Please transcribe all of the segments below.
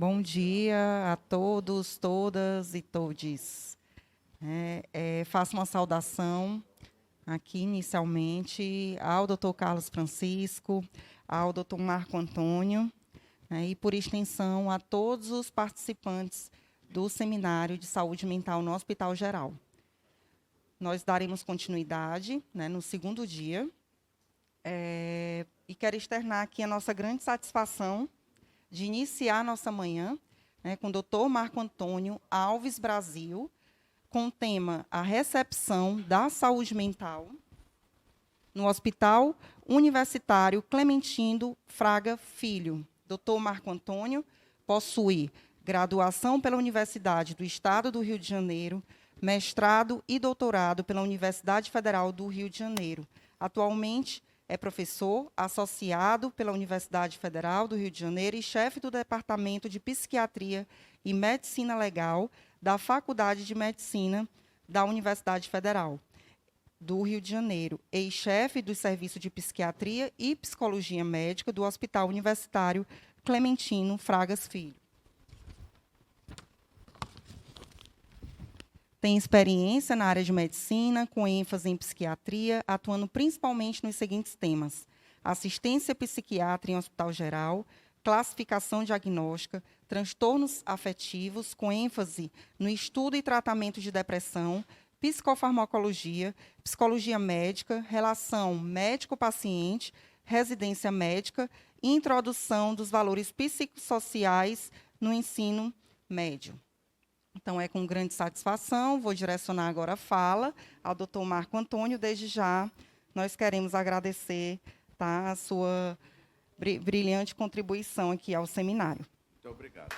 Bom dia a todos, todas e todes. Faço uma saudação aqui, inicialmente, ao Dr. Carlos Francisco, ao Dr. Marco Antônio, e, por extensão, a todos os participantes do Seminário de Saúde Mental no Hospital Geral. Nós daremos continuidade, no segundo dia, e quero externar aqui a nossa grande satisfação de iniciar nossa manhã com o Dr. Marco Antônio Alves Brasil, com o tema A Recepção da Saúde Mental no Hospital Universitário Clementino Fraga Filho. Dr. Marco Antônio possui graduação pela Universidade do Estado do Rio de Janeiro, mestrado e doutorado pela Universidade Federal do Rio de Janeiro. Atualmente, é professor associado pela Universidade Federal do Rio de Janeiro e chefe do Departamento de Psiquiatria e Medicina Legal da Faculdade de Medicina da Universidade Federal do Rio de Janeiro, ex-chefe do Serviço de Psiquiatria e Psicologia Médica do Hospital Universitário Clementino Fragas Filho. Tem experiência na área de medicina, com ênfase em psiquiatria, atuando principalmente nos seguintes temas: assistência psiquiátrica em hospital geral, classificação diagnóstica, transtornos afetivos, com ênfase no estudo e tratamento de depressão, psicofarmacologia, psicologia médica, relação médico-paciente, residência médica e introdução dos valores psicossociais no ensino médio. Então, é com grande satisfação, vou direcionar agora a fala ao Dr. Marco Antônio. Desde já, nós queremos agradecer a sua brilhante contribuição aqui ao seminário. Muito obrigado.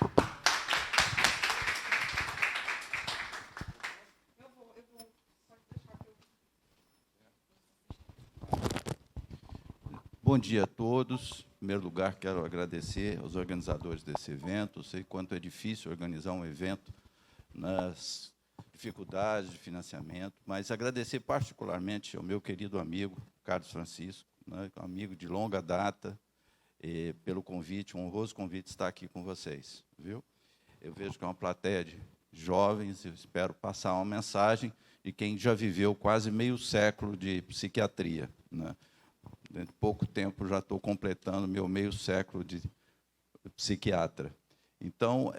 Bom dia a todos. Em primeiro lugar, quero agradecer aos organizadores desse evento. Eu sei quanto é difícil organizar um evento nas dificuldades de financiamento, mas agradecer particularmente ao meu querido amigo, Carlos Francisco, amigo de longa data, pelo convite, um honroso convite de estar aqui com vocês. Viu? Eu vejo que é uma plateia de jovens, eu espero passar uma mensagem de quem já viveu quase meio século de psiquiatria. Dentro de pouco tempo já estou completando meu meio século de psiquiatra. Então,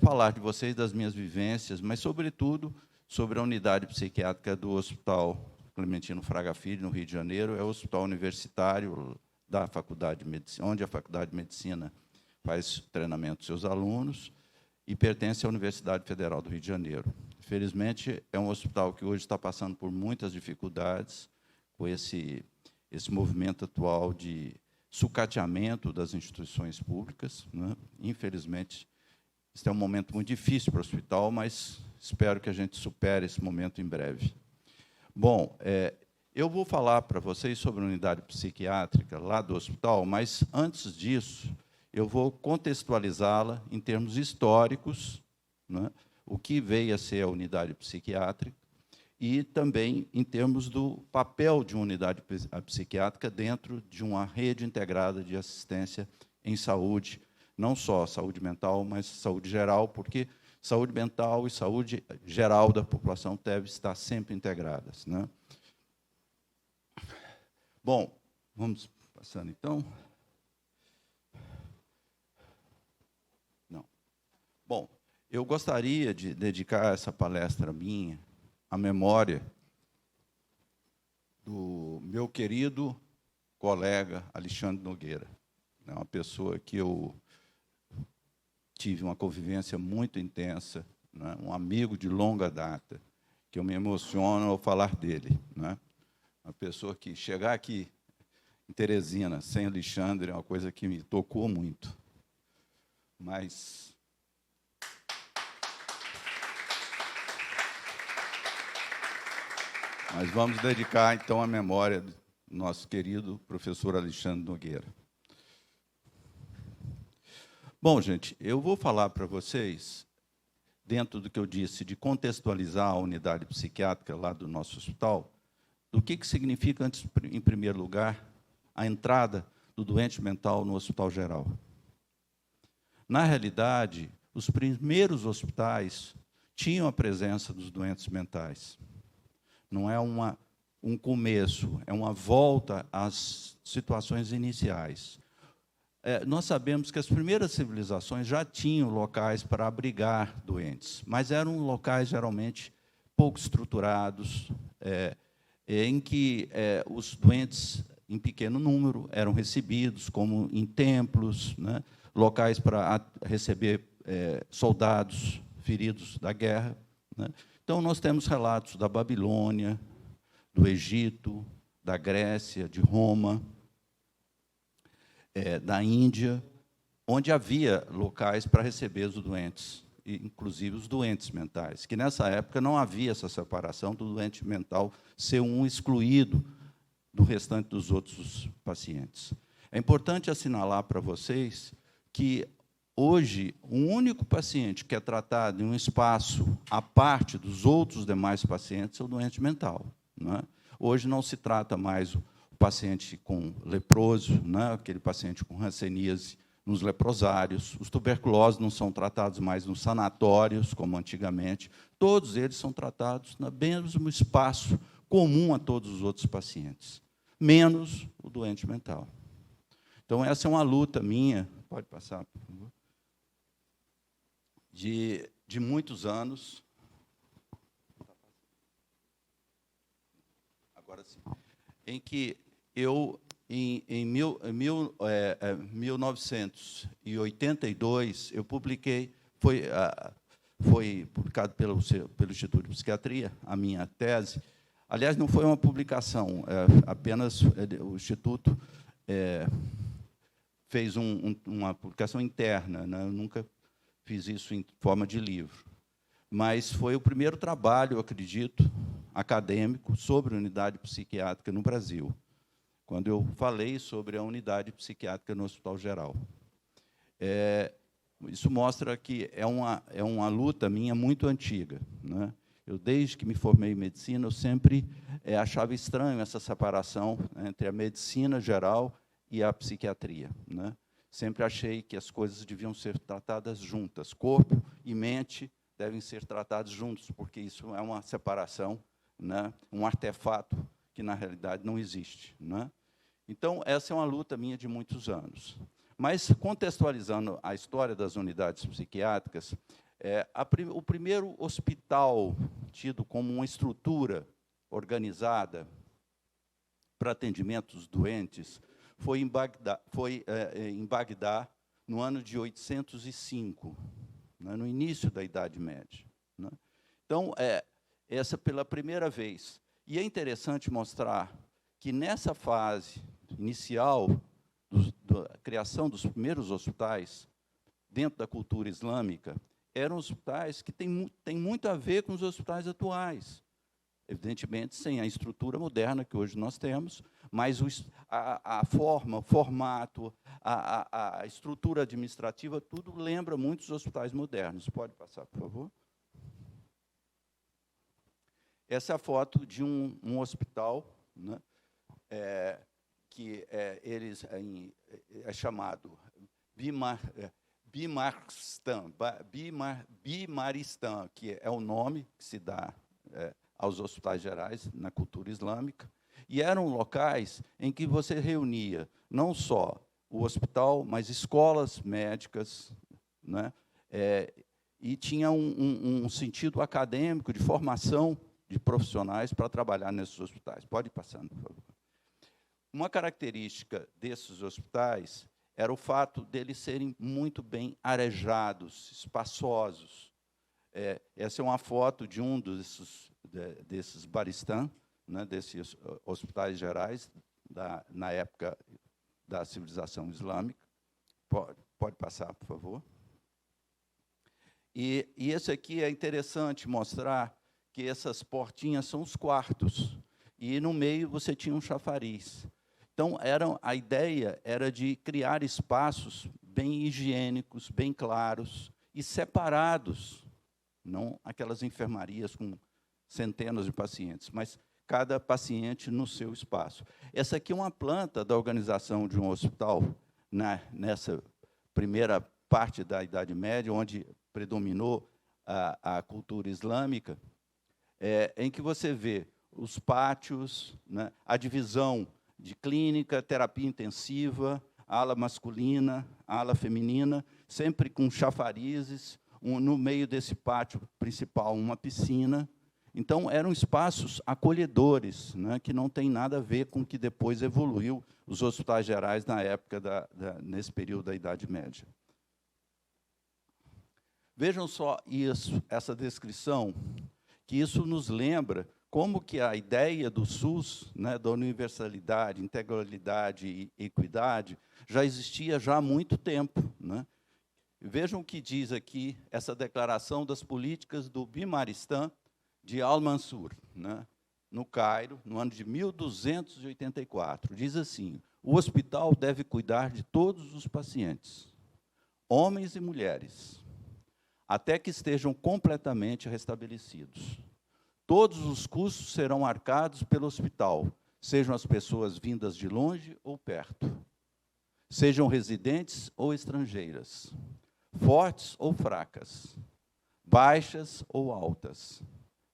falar de vocês, das minhas vivências, mas, sobretudo, sobre a unidade psiquiátrica do Hospital Clementino Fraga Filho, no Rio de Janeiro. É o hospital universitário da Faculdade de Medicina, onde a Faculdade de Medicina faz treinamento dos seus alunos, e pertence à Universidade Federal do Rio de Janeiro. Infelizmente, é um hospital que hoje está passando por muitas dificuldades com esse movimento atual de sucateamento das instituições públicas. Infelizmente, este é um momento muito difícil para o hospital, mas espero que a gente supere esse momento em breve. Bom, eu vou falar para vocês sobre a unidade psiquiátrica lá do hospital, mas, antes disso, eu vou contextualizá-la em termos históricos, o que veio a ser a unidade psiquiátrica, e também em termos do papel de uma unidade psiquiátrica dentro de uma rede integrada de assistência em saúde, não só saúde mental, mas saúde geral, porque saúde mental e saúde geral da população devem estar sempre integradas. Bom, vamos passando, então. Não. Bom, eu gostaria de dedicar essa palestra minha à memória do meu querido colega Alexandre Nogueira. É uma pessoa que eu tive uma convivência muito intensa, um amigo de longa data, que eu me emociono ao falar dele. Uma pessoa que chegar aqui em Teresina sem Alexandre é uma coisa que me tocou muito. Mas vamos dedicar, então, a memória do nosso querido professor Alexandre Nogueira. Bom, gente, eu vou falar para vocês, dentro do que eu disse, de contextualizar a unidade psiquiátrica lá do nosso hospital, do que significa, em primeiro lugar, a entrada do doente mental no hospital geral. Na realidade, os primeiros hospitais tinham a presença dos doentes mentais. Não é um começo, é uma volta às situações iniciais. Nós sabemos que as primeiras civilizações já tinham locais para abrigar doentes, mas eram locais, geralmente, pouco estruturados, em que os doentes, em pequeno número, eram recebidos, como em templos, né, locais para receber soldados feridos da guerra, né. Então, nós temos relatos da Babilônia, do Egito, da Grécia, de Roma, da Índia, onde havia locais para receber os doentes, inclusive os doentes mentais, que nessa época não havia essa separação do doente mental ser um excluído do restante dos outros pacientes. É importante assinalar para vocês que, hoje, o único paciente que é tratado em um espaço à parte dos outros demais pacientes é o doente mental, não é? Hoje não se trata mais o paciente com leproso, né, aquele paciente com hanseníase nos leprosários, os tuberculosos não são tratados mais nos sanatórios, como antigamente, todos eles são tratados no mesmo espaço comum a todos os outros pacientes, menos o doente mental. Então, essa é uma luta minha, pode passar, por favor, de muitos anos. Agora sim. Em que eu, em 1982, eu publiquei, foi publicado pelo Instituto de Psiquiatria, a minha tese. Aliás, não foi uma publicação, apenas o Instituto fez uma publicação interna, né? Eu nunca fiz isso em forma de livro. Mas foi o primeiro trabalho, eu acredito, acadêmico sobre unidade psiquiátrica no Brasil, quando eu falei sobre a unidade psiquiátrica no Hospital Geral. Isso mostra que é uma luta minha muito antiga, né? Eu, desde que me formei em medicina, eu sempre achava estranho essa separação, né, entre a medicina geral e a psiquiatria, né? Sempre achei que as coisas deviam ser tratadas juntas, corpo e mente devem ser tratados juntos, porque isso é uma separação, né, um artefato que, na realidade, não existe, né? Então, essa é uma luta minha de muitos anos. Mas, contextualizando a história das unidades psiquiátricas, o primeiro hospital tido como uma estrutura organizada para atendimento dos doentes foi em Bagdá, no ano de 805, né, no início da Idade Média, né? Então, essa pela primeira vez. E é interessante mostrar que, nessa fase inicial da criação dos primeiros hospitais, dentro da cultura islâmica, eram hospitais que têm muito a ver com os hospitais atuais. Evidentemente, sem a estrutura moderna que hoje nós temos, mas a forma, o formato, a estrutura administrativa, tudo lembra muito os hospitais modernos. Pode passar, por favor? Essa é a foto de um hospital, né, que é chamado Bimaristan, que é o nome que se dá aos hospitais gerais na cultura islâmica, e eram locais em que você reunia não só o hospital, mas escolas médicas, né, e tinha um sentido acadêmico de formação de profissionais para trabalhar nesses hospitais. Pode ir passando, por favor. Uma característica desses hospitais era o fato deles serem muito bem arejados, espaçosos. Essa é uma foto de um desses Baristan, né, desses hospitais gerais, na época da civilização islâmica. Pode passar, por favor. E esse aqui é interessante mostrar que essas portinhas são os quartos, e no meio você tinha um chafariz. Então, a ideia era de criar espaços bem higiênicos, bem claros e separados, não aquelas enfermarias com centenas de pacientes, mas cada paciente no seu espaço. Essa aqui é uma planta da organização de um hospital, nessa primeira parte da Idade Média, onde predominou a cultura islâmica, em que você vê os pátios, né, a divisão de clínica, terapia intensiva, ala masculina, ala feminina, sempre com chafarizes, no meio desse pátio principal, uma piscina. Então, eram espaços acolhedores, né, que não tem nada a ver com o que depois evoluiu os hospitais gerais na época, nesse período da Idade Média. Vejam só isso, essa descrição, que isso nos lembra como que a ideia do SUS, né, da universalidade, integralidade e equidade, já existia já há muito tempo, né? Vejam o que diz aqui essa declaração das políticas do Bimaristan de Al-Mansur, né, no Cairo, no ano de 1284. Diz assim: o hospital deve cuidar de todos os pacientes, homens e mulheres, até que estejam completamente restabelecidos. Todos os custos serão arcados pelo hospital, sejam as pessoas vindas de longe ou perto, sejam residentes ou estrangeiras, fortes ou fracas, baixas ou altas,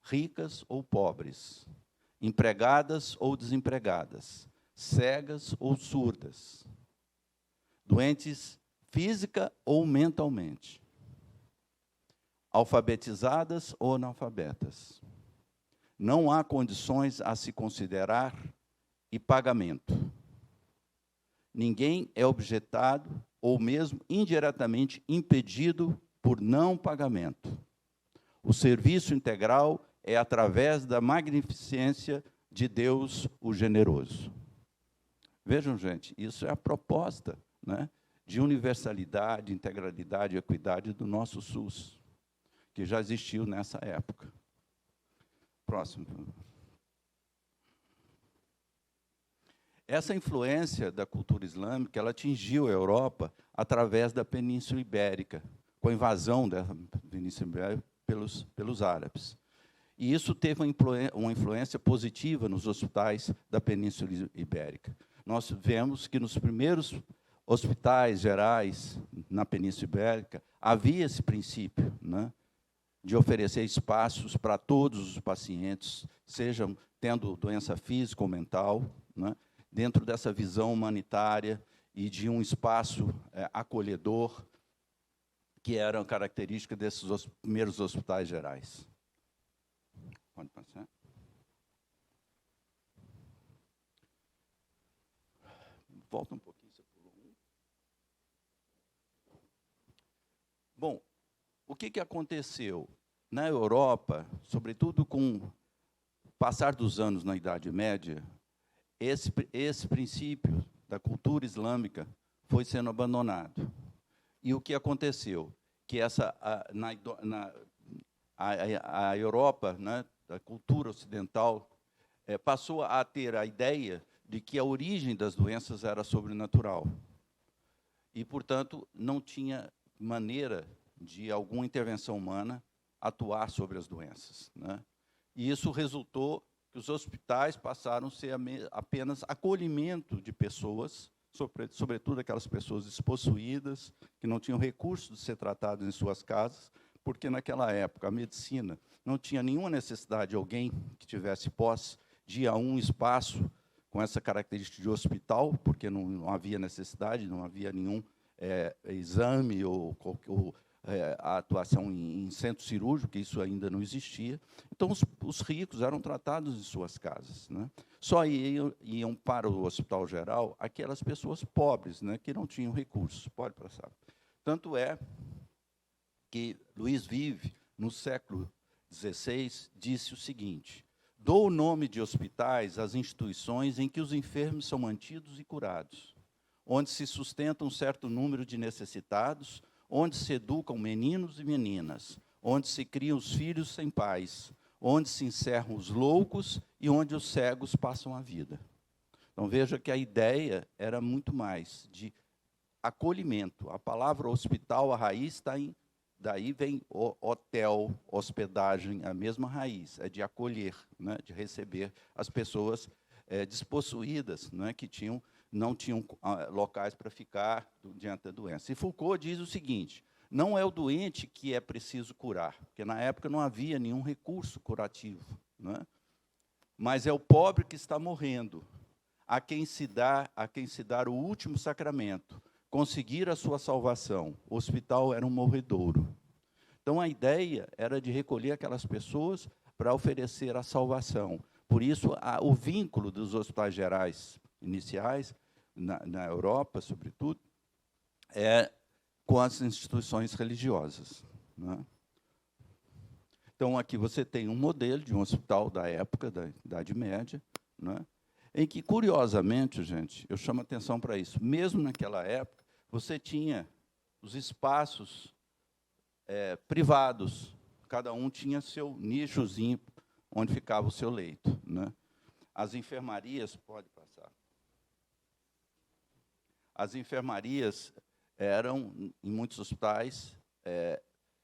ricas ou pobres, empregadas ou desempregadas, cegas ou surdas, doentes física ou mentalmente, alfabetizadas ou analfabetas. Não há condições a se considerar e pagamento. Ninguém é objetado ou mesmo indiretamente impedido por não pagamento. O serviço integral é através da magnificência de Deus, o generoso. Vejam, gente, isso é a proposta, né, de universalidade, integralidade e equidade do nosso SUS, que já existiu nessa época. Próximo. Essa influência da cultura islâmica, ela atingiu a Europa através da Península Ibérica, com a invasão da Península Ibérica pelos árabes. E isso teve uma influência positiva nos hospitais da Península Ibérica. Nós vemos que nos primeiros hospitais gerais na Península Ibérica havia esse princípio, né, de oferecer espaços para todos os pacientes, sejam tendo doença física ou mental, né, dentro dessa visão humanitária e de um espaço acolhedor, que era característica desses primeiros hospitais gerais. Pode passar. Volta um pouquinho, você pulou um. Bom, o que aconteceu? Na Europa, sobretudo com o passar dos anos na Idade Média, esse princípio da cultura islâmica foi sendo abandonado. E o que aconteceu? Que a Europa, né, da cultura ocidental, passou a ter a ideia de que a origem das doenças era sobrenatural. E, portanto, não tinha maneira de alguma intervenção humana atuar sobre as doenças, né? E isso resultou que os hospitais passaram a ser apenas acolhimento de pessoas, sobretudo aquelas pessoas despossuídas, que não tinham recursos de ser tratadas em suas casas, porque, naquela época, a medicina não tinha nenhuma necessidade de alguém que tivesse posse de ir a um espaço com essa característica de hospital, porque não havia necessidade, não havia nenhum exame ou a atuação em centro cirúrgico, que isso ainda não existia. Então, os ricos eram tratados em suas casas, né? Só iam para o hospital geral aquelas pessoas pobres, né, que não tinham recursos. Pode passar. Tanto é que Luiz Vive, no século XVI, disse o seguinte: dou o nome de hospitais às instituições em que os enfermos são mantidos e curados, onde se sustenta um certo número de necessitados, onde se educam meninos e meninas, onde se criam os filhos sem pais, onde se encerram os loucos e onde os cegos passam a vida. Então, veja que a ideia era muito mais de acolhimento. A palavra hospital, a raiz está em... Daí vem hotel, hospedagem, a mesma raiz, é de acolher, né, de receber as pessoas despossuídas, né, que tinham não tinham locais para ficar diante da doença. E Foucault diz o seguinte: não é o doente que é preciso curar, porque na época não havia nenhum recurso curativo, não é? Mas é o pobre que está morrendo, a quem se dar o último sacramento, conseguir a sua salvação. O hospital era um morredouro. Então, a ideia era de recolher aquelas pessoas para oferecer a salvação. Por isso, o vínculo dos hospitais gerais iniciais, na Europa, sobretudo, é com as instituições religiosas, né? Então, aqui você tem um modelo de um hospital da época, da Idade Média, né, em que, curiosamente, gente, eu chamo a atenção para isso, mesmo naquela época, você tinha os espaços privados, cada um tinha seu nichozinho onde ficava o seu leito, né? As enfermarias, pode passar. As enfermarias eram, em muitos hospitais,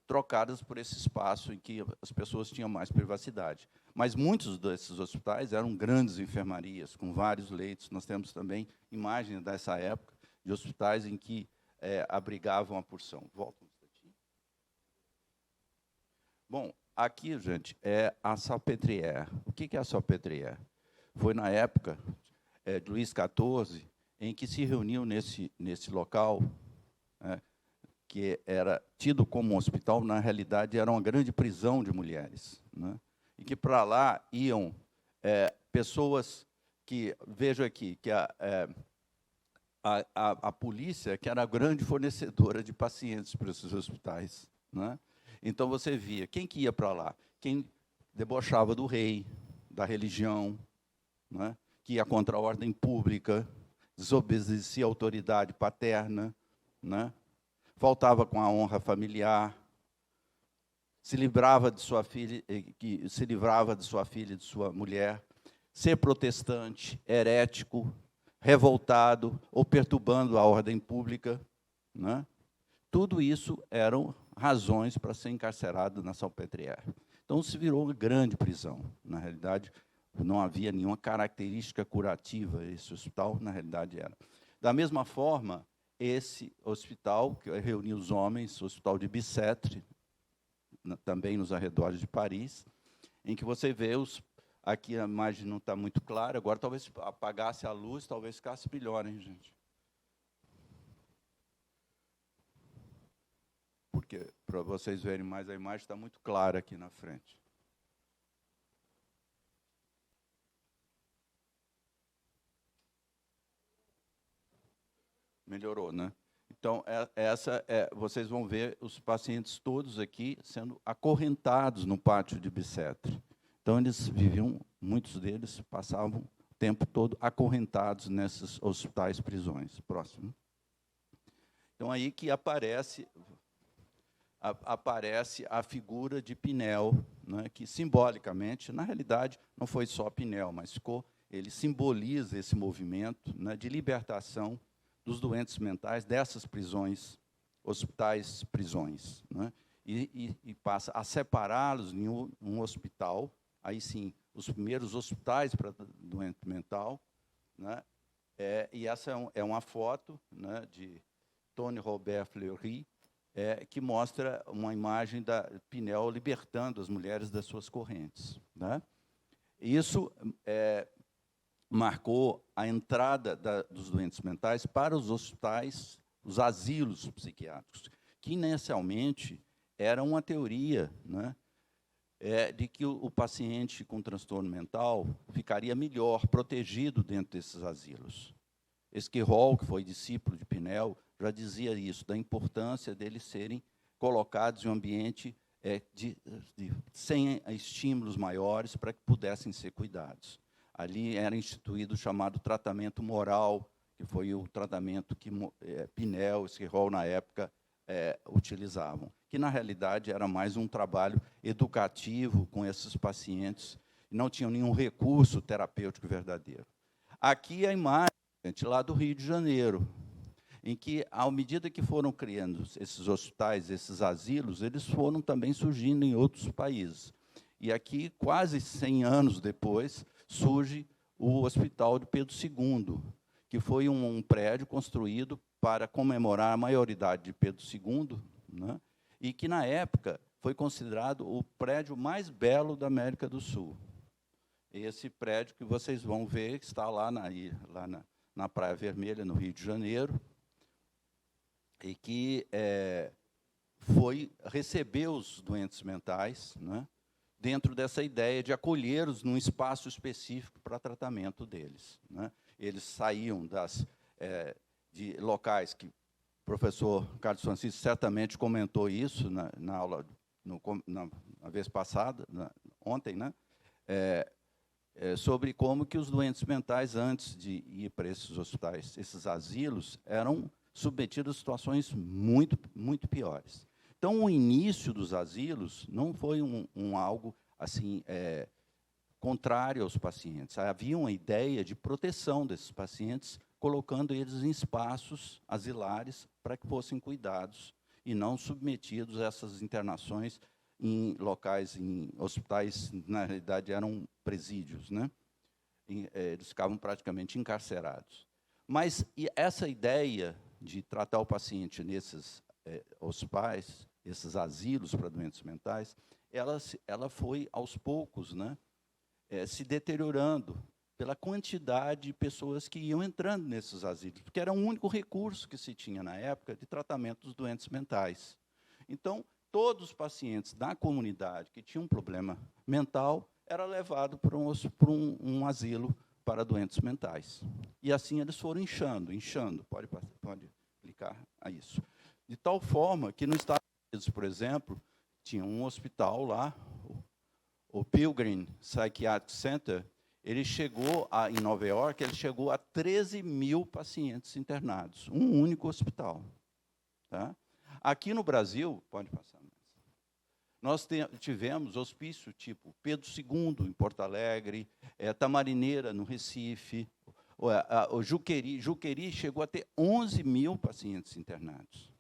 trocadas por esse espaço em que as pessoas tinham mais privacidade. Mas muitos desses hospitais eram grandes enfermarias, com vários leitos. Nós temos também imagens dessa época, de hospitais em que abrigavam a porção. Volta um instantinho. Bom, aqui, gente, é a Salpêtrière. O que é a Salpêtrière? Foi na época de Luís XIV, em que se reuniu nesse local, que era tido como um hospital, na realidade era uma grande prisão de mulheres, né? E que para lá iam pessoas que, vejo aqui, que a polícia, que era a grande fornecedora de pacientes para esses hospitais, né? Então, você via, quem que ia para lá? Quem debochava do rei, da religião, né? Que ia contra a ordem pública, desobedecia a autoridade paterna, né? Faltava com a honra familiar, se livrava de sua filha e de sua mulher, ser protestante, herético, revoltado ou perturbando a ordem pública, né? Tudo isso eram razões para ser encarcerado na Salpêtrière. Então, se virou uma grande prisão. Na realidade, não havia nenhuma característica curativa. Esse hospital, na realidade, era. Da mesma forma, esse hospital, que reunia os homens, o Hospital de Bicêtre, também nos arredores de Paris, em que você vê aqui a imagem não está muito clara, agora talvez apagasse a luz, talvez ficasse melhor, hein, gente? Porque, para vocês verem mais, a imagem está muito clara aqui na frente. Melhorou, né? Então, vocês vão ver os pacientes todos aqui sendo acorrentados no pátio de Bicêtre. Então, eles viviam, muitos deles passavam o tempo todo acorrentados nesses hospitais prisões. Próximo. Então, aí que aparece a figura de Pinel, né, que, simbolicamente, na realidade, não foi só Pinel, mas ele simboliza esse movimento, né, de libertação dos doentes mentais dessas prisões, hospitais, prisões, né? E passa a separá-los em um hospital, aí sim, os primeiros hospitais para doente mental, né? E essa é uma foto, né, de Tony Robert Fleury, que mostra uma imagem da Pinel libertando as mulheres das suas correntes, né? Isso marcou a entrada dos doentes mentais para os hospitais, os asilos psiquiátricos, que inicialmente era uma teoria, né, de que o paciente com transtorno mental ficaria melhor, protegido dentro desses asilos. Esquirol, que foi discípulo de Pinel, já dizia isso, da importância deles serem colocados em um ambiente sem estímulos maiores para que pudessem ser cuidados. Ali era instituído o chamado tratamento moral, que foi o tratamento que Pinel e Esquirol, na época, utilizavam, que, na realidade, era mais um trabalho educativo com esses pacientes, não tinham nenhum recurso terapêutico verdadeiro. Aqui a imagem, gente, lá do Rio de Janeiro, em que, à medida que foram criando esses hospitais, esses asilos, eles foram também surgindo em outros países. E aqui, quase 100 anos depois, surge o Hospital de Pedro II, que foi um prédio construído para comemorar a maioridade de Pedro II, né, e que, na época, foi considerado o prédio mais belo da América do Sul. Esse prédio que vocês vão ver está lá na Praia Vermelha, no Rio de Janeiro, e que recebeu os doentes mentais, né, dentro dessa ideia de acolhê-los num espaço específico para tratamento deles, né. Eles saíam de locais que o professor Carlos Francisco certamente comentou isso na aula, na vez passada, ontem, né, sobre como que os doentes mentais, antes de ir para esses hospitais, esses asilos, eram submetidos a situações muito, muito piores. Então, o início dos asilos não foi algo assim contrário aos pacientes. Havia uma ideia de proteção desses pacientes, colocando eles em espaços asilares para que fossem cuidados e não submetidos a essas internações em locais, em hospitais, na realidade, eram presídios, né? Eles ficavam praticamente encarcerados. Mas essa ideia de tratar o paciente nesses hospitais, esses asilos para doentes mentais, ela foi, aos poucos, né, se deteriorando pela quantidade de pessoas que iam entrando nesses asilos, porque era o único recurso que se tinha na época de tratamento dos doentes mentais. Então, todos os pacientes da comunidade que tinham um problema mental era levado para um asilo para doentes mentais. E assim eles foram inchando. Pode clicar a isso. De tal forma que, nos Estados Unidos, por exemplo, tinha um hospital lá, o Pilgrim Psychiatric Center, ele chegou, em Nova York, ele chegou a 13 mil pacientes internados, um único hospital. Tá? Aqui no Brasil, pode passar mais, nós tivemos hospício tipo Pedro II, em Porto Alegre, Tamarineira, no Recife, o Juqueri chegou a ter 11 mil pacientes internados.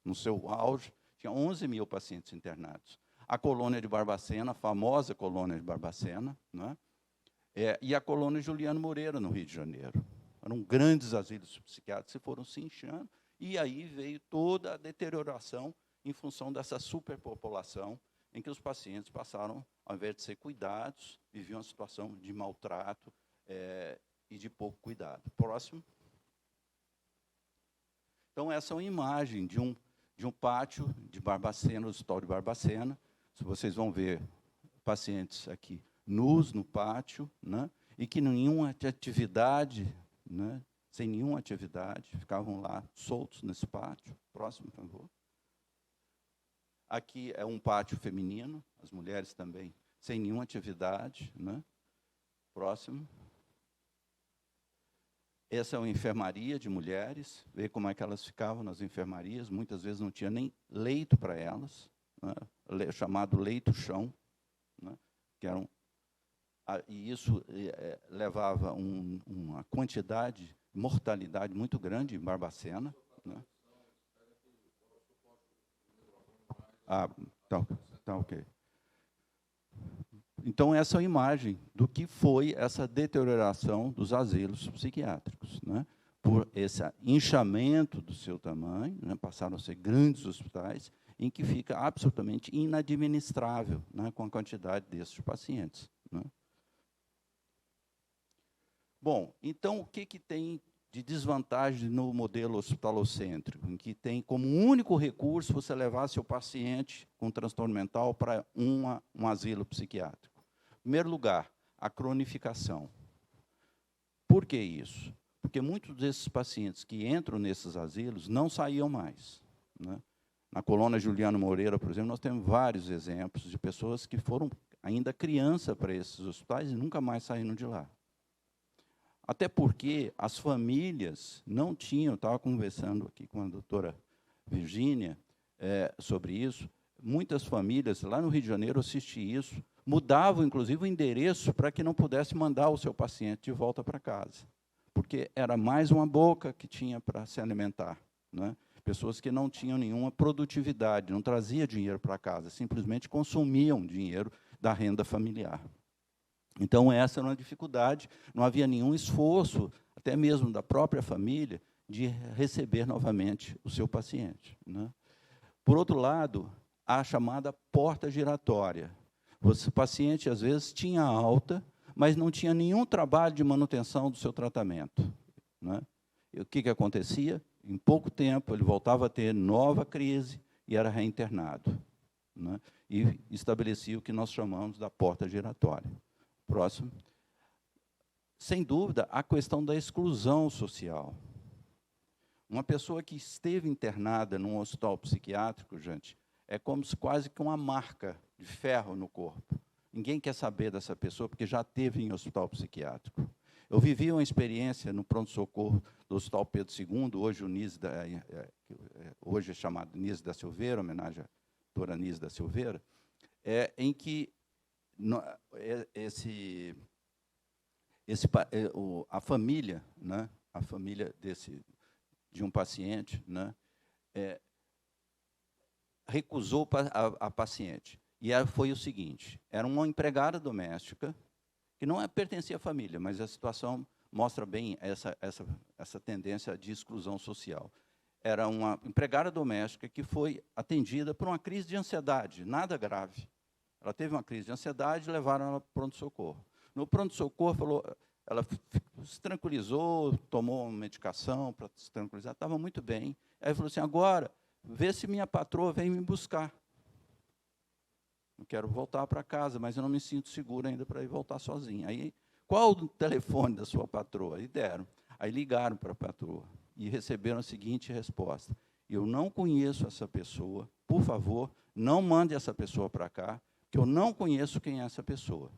No seu auge, tinha 11 mil pacientes internados. A colônia de Barbacena, a famosa colônia de Barbacena, né? E a colônia Juliano Moreira, no Rio de Janeiro. Eram grandes asilos psiquiátricos que foram se inchando, e aí veio toda a deterioração em função dessa superpopulação, em que os pacientes passaram, ao invés de ser cuidados, viviam uma situação de maltrato e de pouco cuidado. Próximo. Então, essa é uma imagem de um pátio de Barbacena, do Hospital de Barbacena. Se vocês vão ver pacientes aqui nus no pátio, né, e que nenhuma atividade, né, sem nenhuma atividade, ficavam lá soltos nesse pátio. Próximo, por favor. Aqui é um pátio feminino, as mulheres também sem nenhuma atividade, né? Próximo. Essa é uma enfermaria de mulheres, vê como é que elas ficavam nas enfermarias, muitas vezes não tinha nem leito para elas, né? Chamado leito-chão, né? Que eram, e isso levava uma quantidade, mortalidade muito grande em Barbacena, né? Tá ok. Então, essa é a imagem do que foi essa deterioração dos asilos psiquiátricos, né? Por esse inchamento do seu tamanho, né? Passaram a ser grandes hospitais, em que fica absolutamente inadministrável, né? Com a quantidade desses pacientes, né? Bom, então, o que tem de desvantagem no modelo hospitalocêntrico, em que tem como único recurso você levar seu paciente com transtorno mental para um asilo psiquiátrico? Em primeiro lugar, a cronificação. Por que isso? Porque muitos desses pacientes que entram nesses asilos não saíam mais, né? Na colônia Juliano Moreira, por exemplo, nós temos vários exemplos de pessoas que foram ainda criança para esses hospitais e nunca mais saíram de lá. Até porque as famílias não tinham, eu estava conversando aqui com a doutora Virgínia sobre isso, muitas famílias, lá no Rio de Janeiro, eu assisti isso, mudavam, inclusive, o endereço para que não pudesse mandar o seu paciente de volta para casa, porque era mais uma boca que tinha para se alimentar, né? Pessoas que não tinham nenhuma produtividade, não traziam dinheiro para casa, simplesmente consumiam dinheiro da renda familiar. Então, essa era uma dificuldade, não havia nenhum esforço, até mesmo da própria família, de receber novamente o seu paciente, né? Por outro lado, a chamada porta giratória. O paciente, às vezes, tinha alta, mas não tinha nenhum trabalho de manutenção do seu tratamento, né? E o que acontecia? Em pouco tempo, ele voltava a ter nova crise e era reinternado, né? E estabelecia o que nós chamamos da porta giratória. Próximo. Sem dúvida, a questão da exclusão social. Uma pessoa que esteve internada num hospital psiquiátrico, gente, é como se quase que uma marca de ferro no corpo. Ninguém quer saber dessa pessoa, porque já esteve em hospital psiquiátrico. Eu vivi uma experiência no pronto-socorro do Hospital Pedro II, hoje é chamado Nise da Silveira, homenagem à doutora Nise da Silveira, em que a família, né, a família de um paciente, né, recusou a paciente. E foi o seguinte, era uma empregada doméstica, que não pertencia à família, mas a situação mostra bem essa tendência de exclusão social. Era uma empregada doméstica que foi atendida por uma crise de ansiedade, nada grave. Ela teve uma crise de ansiedade e levaram ela para o pronto-socorro. No pronto-socorro, ela se tranquilizou, tomou uma medicação para se tranquilizar, estava muito bem. Aí falou assim, agora, vê se minha patroa vem me buscar. Eu quero voltar para casa, mas eu não me sinto seguro ainda para ir voltar sozinha. Aí, qual o telefone da sua patroa? E deram. Aí ligaram para a patroa e receberam a seguinte resposta: eu não conheço essa pessoa, por favor, não mande essa pessoa para cá, que eu não conheço quem é essa pessoa.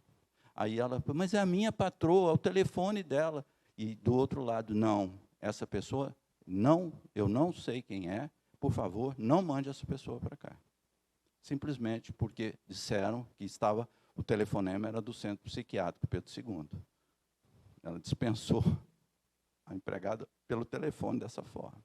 Aí ela falou, mas é a minha patroa, é o telefone dela. E do outro lado, não, essa pessoa, não, eu não sei quem é, por favor, não mande essa pessoa para cá. Simplesmente porque disseram que o telefonema era do Centro Psiquiátrico Pedro II. Ela dispensou a empregada pelo telefone dessa forma.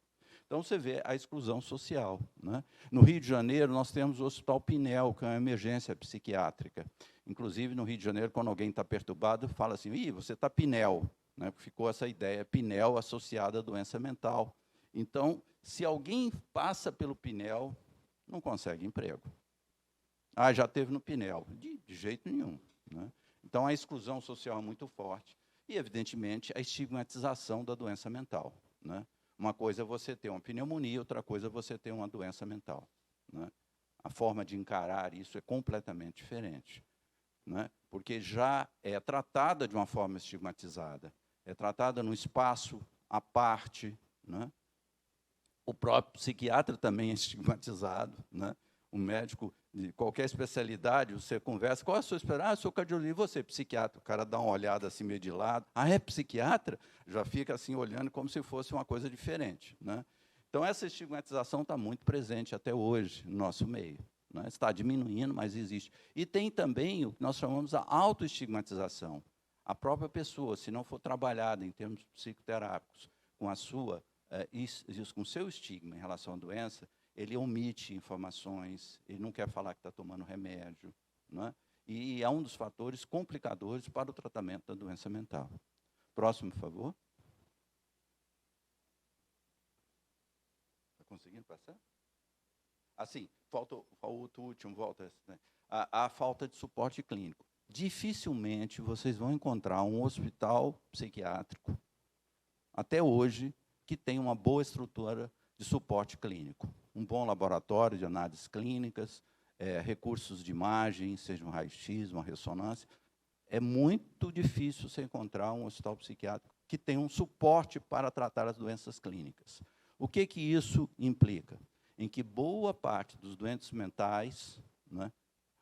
Então, você vê a exclusão social, né? No Rio de Janeiro, nós temos o Hospital Pinel, que é uma emergência psiquiátrica. Inclusive, no Rio de Janeiro, quando alguém está perturbado, fala assim, ih, você está Pinel, né? Ficou essa ideia, Pinel associada à doença mental. Então, se alguém passa pelo Pinel, não consegue emprego. Ah, já teve no Pinel. De jeito nenhum, né? Então, a exclusão social é muito forte e, evidentemente, a estigmatização da doença mental, né? Uma coisa é você ter uma pneumonia, outra coisa é você ter uma doença mental, né? A forma de encarar isso é completamente diferente, né? Porque já é tratada de uma forma estigmatizada, é tratada num espaço à parte, né? O próprio psiquiatra também é estigmatizado, né? O médico de qualquer especialidade, você conversa, qual é a sua especialidade? Ah, eu sou cardiologista, e você, psiquiatra? O cara dá uma olhada assim meio de lado, ah, é psiquiatra? Já fica assim olhando como se fosse uma coisa diferente, né? Então, essa estigmatização está muito presente até hoje no nosso meio, né? Está diminuindo, mas existe. E tem também o que nós chamamos de autoestigmatização. A própria pessoa, se não for trabalhada em termos psicoterápicos, com a sua, com o seu estigma em relação à doença, ele omite informações, ele não quer falar que está tomando remédio, né? E é um dos fatores complicadores para o tratamento da doença mental. Próximo, por favor. Está conseguindo passar? Assim, falta o último, volta, né? A falta de suporte clínico. Dificilmente vocês vão encontrar um hospital psiquiátrico, até hoje, que tem uma boa estrutura de suporte clínico. Um bom laboratório de análises clínicas, recursos de imagem, seja um raio-x, uma ressonância. É muito difícil você encontrar um hospital psiquiátrico que tenha um suporte para tratar as doenças clínicas. O que isso implica? Em que boa parte dos doentes mentais, né,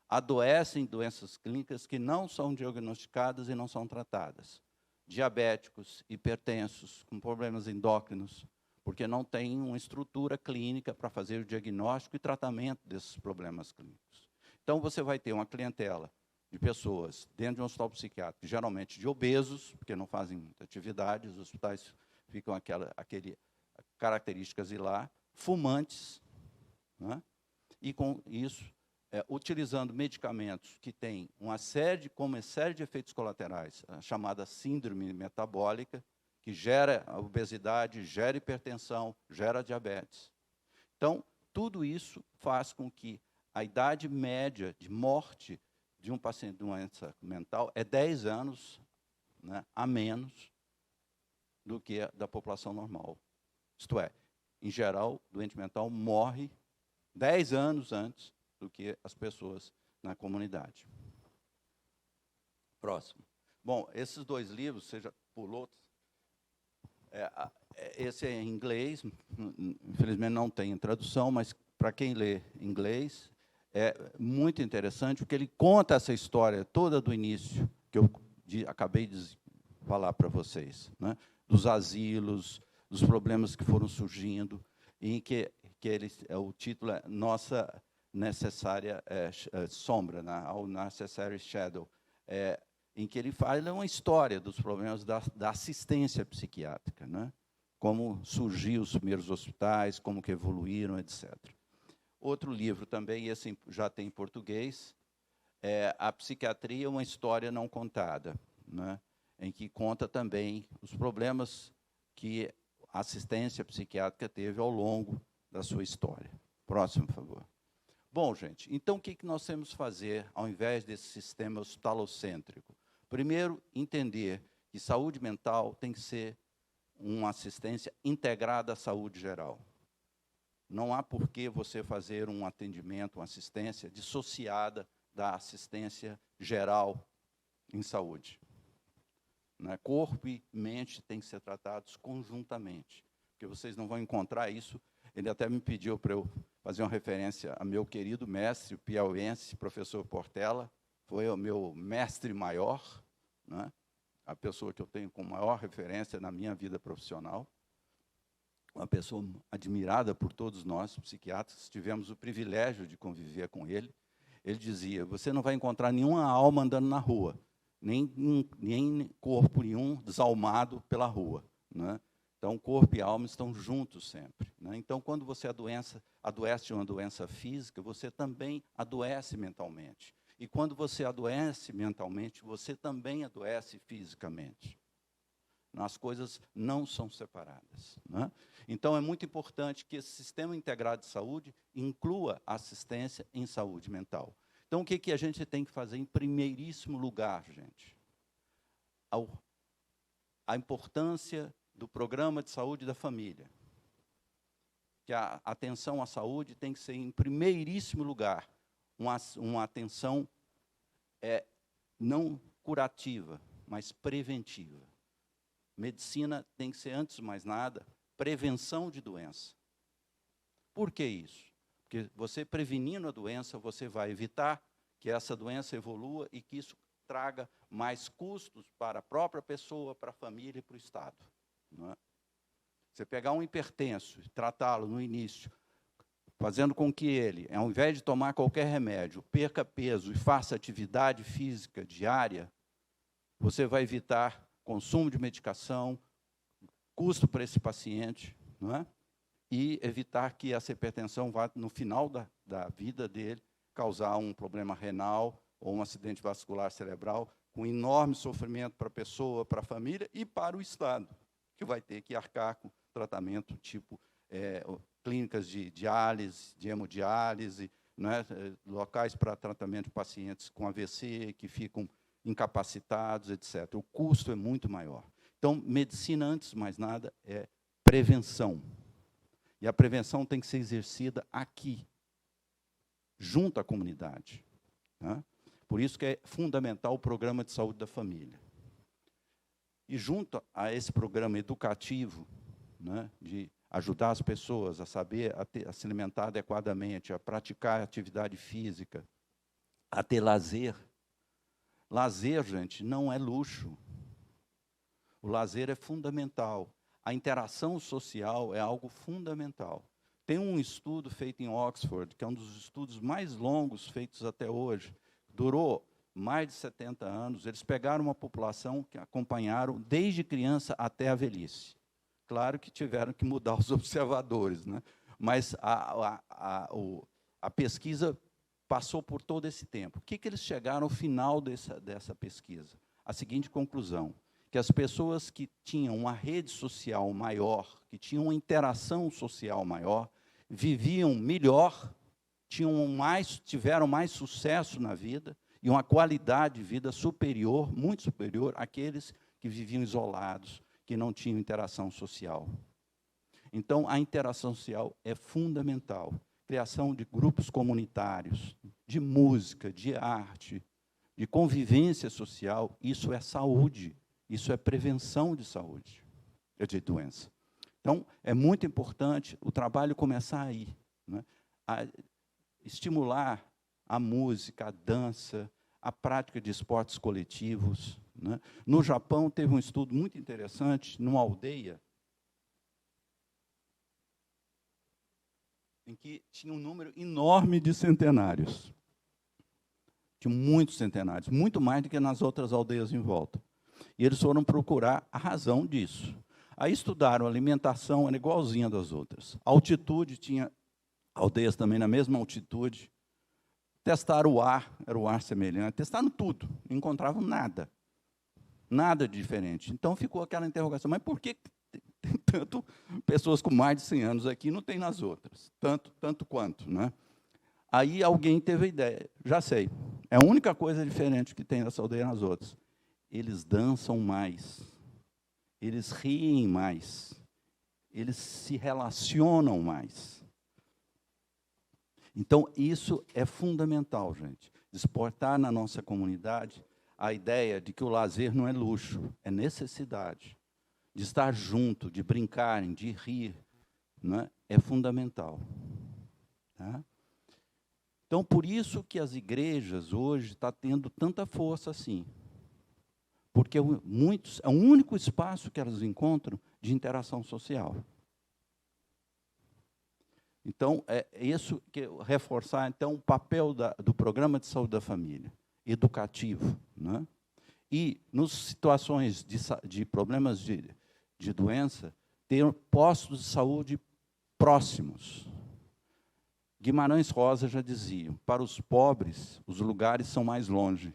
adoecem doenças clínicas que não são diagnosticadas e não são tratadas. Diabéticos, hipertensos, com problemas endócrinos, porque não tem uma estrutura clínica para fazer o diagnóstico e tratamento desses problemas clínicos. Então, você vai ter uma clientela de pessoas dentro de um hospital psiquiátrico, geralmente de obesos, porque não fazem muita atividade, os hospitais ficam aquele características e lá, fumantes, né? E com isso, utilizando medicamentos que têm uma série de efeitos colaterais, a chamada síndrome metabólica, que gera a obesidade, gera hipertensão, gera diabetes. Então, tudo isso faz com que a idade média de morte de um paciente de doença mental é 10 anos, né, a menos do que a da população normal. Isto é, em geral, o doente mental morre 10 anos antes do que as pessoas na comunidade. Próximo. Bom, esses 2 livros, você já pulou. Esse é em inglês, infelizmente não tem tradução, mas para quem lê inglês, é muito interessante, porque ele conta essa história toda do início, que eu acabei de falar para vocês, né? Dos asilos, dos problemas que foram surgindo, em que o título é Nossa Necessária Sombra, né? Our Necessary Shadow, em que ele fala uma história dos problemas da assistência psiquiátrica, né? Como surgiu os primeiros hospitais, como que evoluíram, etc. Outro livro também, esse já tem em português, é A Psiquiatria, uma História Não Contada, né? Em que conta também os problemas que a assistência psiquiátrica teve ao longo da sua história. Próximo, por favor. Bom, gente, então o que nós temos que fazer ao invés desse sistema hospitalocêntrico? Primeiro, entender que saúde mental tem que ser uma assistência integrada à saúde geral. Não há por que você fazer um atendimento, uma assistência dissociada da assistência geral em saúde. Né? Corpo e mente têm que ser tratados conjuntamente, porque vocês não vão encontrar isso. Ele até me pediu para eu fazer uma referência a meu querido mestre piauiense, professor Portela, foi o meu mestre maior, né? A pessoa que eu tenho com maior referência na minha vida profissional, uma pessoa admirada por todos nós, psiquiatras, tivemos o privilégio de conviver com ele. Ele dizia, você não vai encontrar nenhuma alma andando na rua, nem corpo nenhum desalmado pela rua, né? Então, corpo e alma estão juntos sempre, né? Então, quando você adoece de uma doença física, você também adoece mentalmente. E quando você adoece mentalmente, você também adoece fisicamente. As coisas não são separadas, né? Então, é muito importante que esse sistema integrado de saúde inclua assistência em saúde mental. Então, o que a gente tem que fazer em primeiríssimo lugar, gente? A importância do programa de saúde da família. Que a atenção à saúde tem que ser, em primeiríssimo lugar, uma atenção não curativa, mas preventiva. Medicina tem que ser, antes de mais nada, prevenção de doença. Por que isso? Porque você prevenindo a doença, você vai evitar que essa doença evolua e que isso traga mais custos para a própria pessoa, para a família e para o Estado. Não é? Você pegar um hipertenso e tratá-lo no início, fazendo com que ele, ao invés de tomar qualquer remédio, perca peso e faça atividade física diária, você vai evitar consumo de medicação, custo para esse paciente, não é? E evitar que essa hipertensão vá, no final da vida dele, causar um problema renal ou um acidente vascular cerebral, com enorme sofrimento para a pessoa, para a família e para o Estado, que vai ter que arcar com tratamento tipo clínicas de diálise, de hemodiálise, né, locais para tratamento de pacientes com AVC, que ficam incapacitados, etc. O custo é muito maior. Então, medicina, antes de mais nada, é prevenção. E a prevenção tem que ser exercida aqui, junto à comunidade, né? Por isso que é fundamental o programa de saúde da família. E junto a esse programa educativo, né, de ajudar as pessoas a saber a se alimentar adequadamente, a praticar atividade física, a ter lazer. Lazer, gente, não é luxo. O lazer é fundamental. A interação social é algo fundamental. Tem um estudo feito em Oxford, que é um dos estudos mais longos feitos até hoje, durou mais de 70 anos. Eles pegaram uma população que acompanharam desde criança até a velhice. Claro que tiveram que mudar os observadores, né? Mas a pesquisa passou por todo esse tempo. O que eles chegaram ao final dessa pesquisa? A seguinte conclusão, que as pessoas que tinham uma rede social maior, que tinham uma interação social maior, viviam melhor, tiveram mais sucesso na vida e uma qualidade de vida superior, muito superior, àqueles que viviam isolados, que não tinham interação social. Então, a interação social é fundamental. Criação de grupos comunitários, de música, de arte, de convivência social, isso é saúde, isso é prevenção de saúde, de doença. Então, é muito importante o trabalho começar aí, né? A estimular a música, a dança, a prática de esportes coletivos, né? No Japão, teve um estudo muito interessante, numa aldeia, em que tinha um número enorme de centenários. Tinha muitos centenários, muito mais do que nas outras aldeias em volta. E eles foram procurar a razão disso. Aí estudaram a alimentação, era igualzinha das outras. A altitude, tinha aldeias também na mesma altitude. Testaram o ar, era o ar semelhante. Testaram tudo, não encontravam nada. Nada de diferente. Então, ficou aquela interrogação, mas por que tem tanto pessoas com mais de 100 anos aqui, não tem nas outras, tanto quanto, né? Aí alguém teve a ideia, já sei, é a única coisa diferente que tem nessa aldeia nas outras. Eles dançam mais, eles riem mais, eles se relacionam mais. Então, isso é fundamental, gente, exportar na nossa comunidade a ideia de que o lazer não é luxo, é necessidade. De estar junto, de brincarem, de rir, né, é fundamental. Tá? Então, por isso que as igrejas hoje estão tendo tanta força assim. Porque é o único espaço que elas encontram de interação social. Então, é isso que reforçar então, o papel do Programa de Saúde da Família, educativo. Né? E, nas situações de problemas de doença, ter postos de saúde próximos. Guimarães Rosa já dizia, para os pobres, os lugares são mais longe.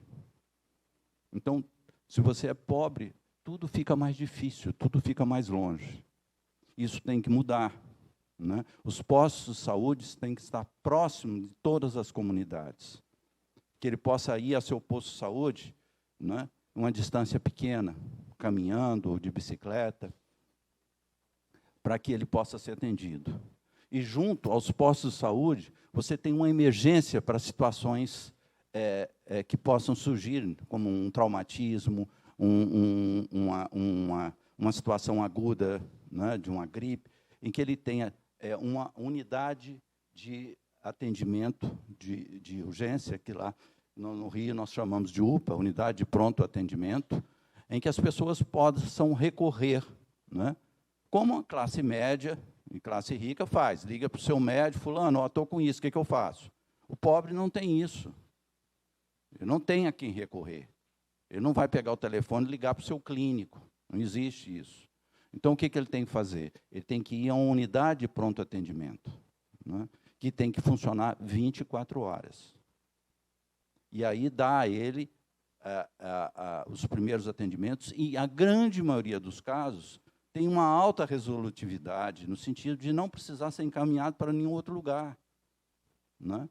Então, se você é pobre, tudo fica mais difícil, tudo fica mais longe. Isso tem que mudar. Né? Os postos de saúde têm que estar próximos de todas as comunidades. Que ele possa ir ao seu posto de saúde, né, uma distância pequena, caminhando ou de bicicleta, para que ele possa ser atendido. E junto aos postos de saúde, você tem uma emergência para situações que possam surgir, como um traumatismo, uma situação aguda, né, de uma gripe, em que ele tenha uma unidade de atendimento de urgência, que lá no Rio nós chamamos de UPA, Unidade de Pronto Atendimento, em que as pessoas possam recorrer, né, como a classe média e classe rica faz. Liga para o seu médico, fulano, estou com isso, o que eu faço? O pobre não tem isso. Ele não tem a quem recorrer. Ele não vai pegar o telefone e ligar para o seu clínico. Não existe isso. Então, o que ele tem que fazer? Ele tem que ir a uma unidade de pronto atendimento, né, que tem que funcionar 24 horas. E aí dá a ele os primeiros atendimentos, e a grande maioria dos casos tem uma alta resolutividade, no sentido de não precisar ser encaminhado para nenhum outro lugar. Né?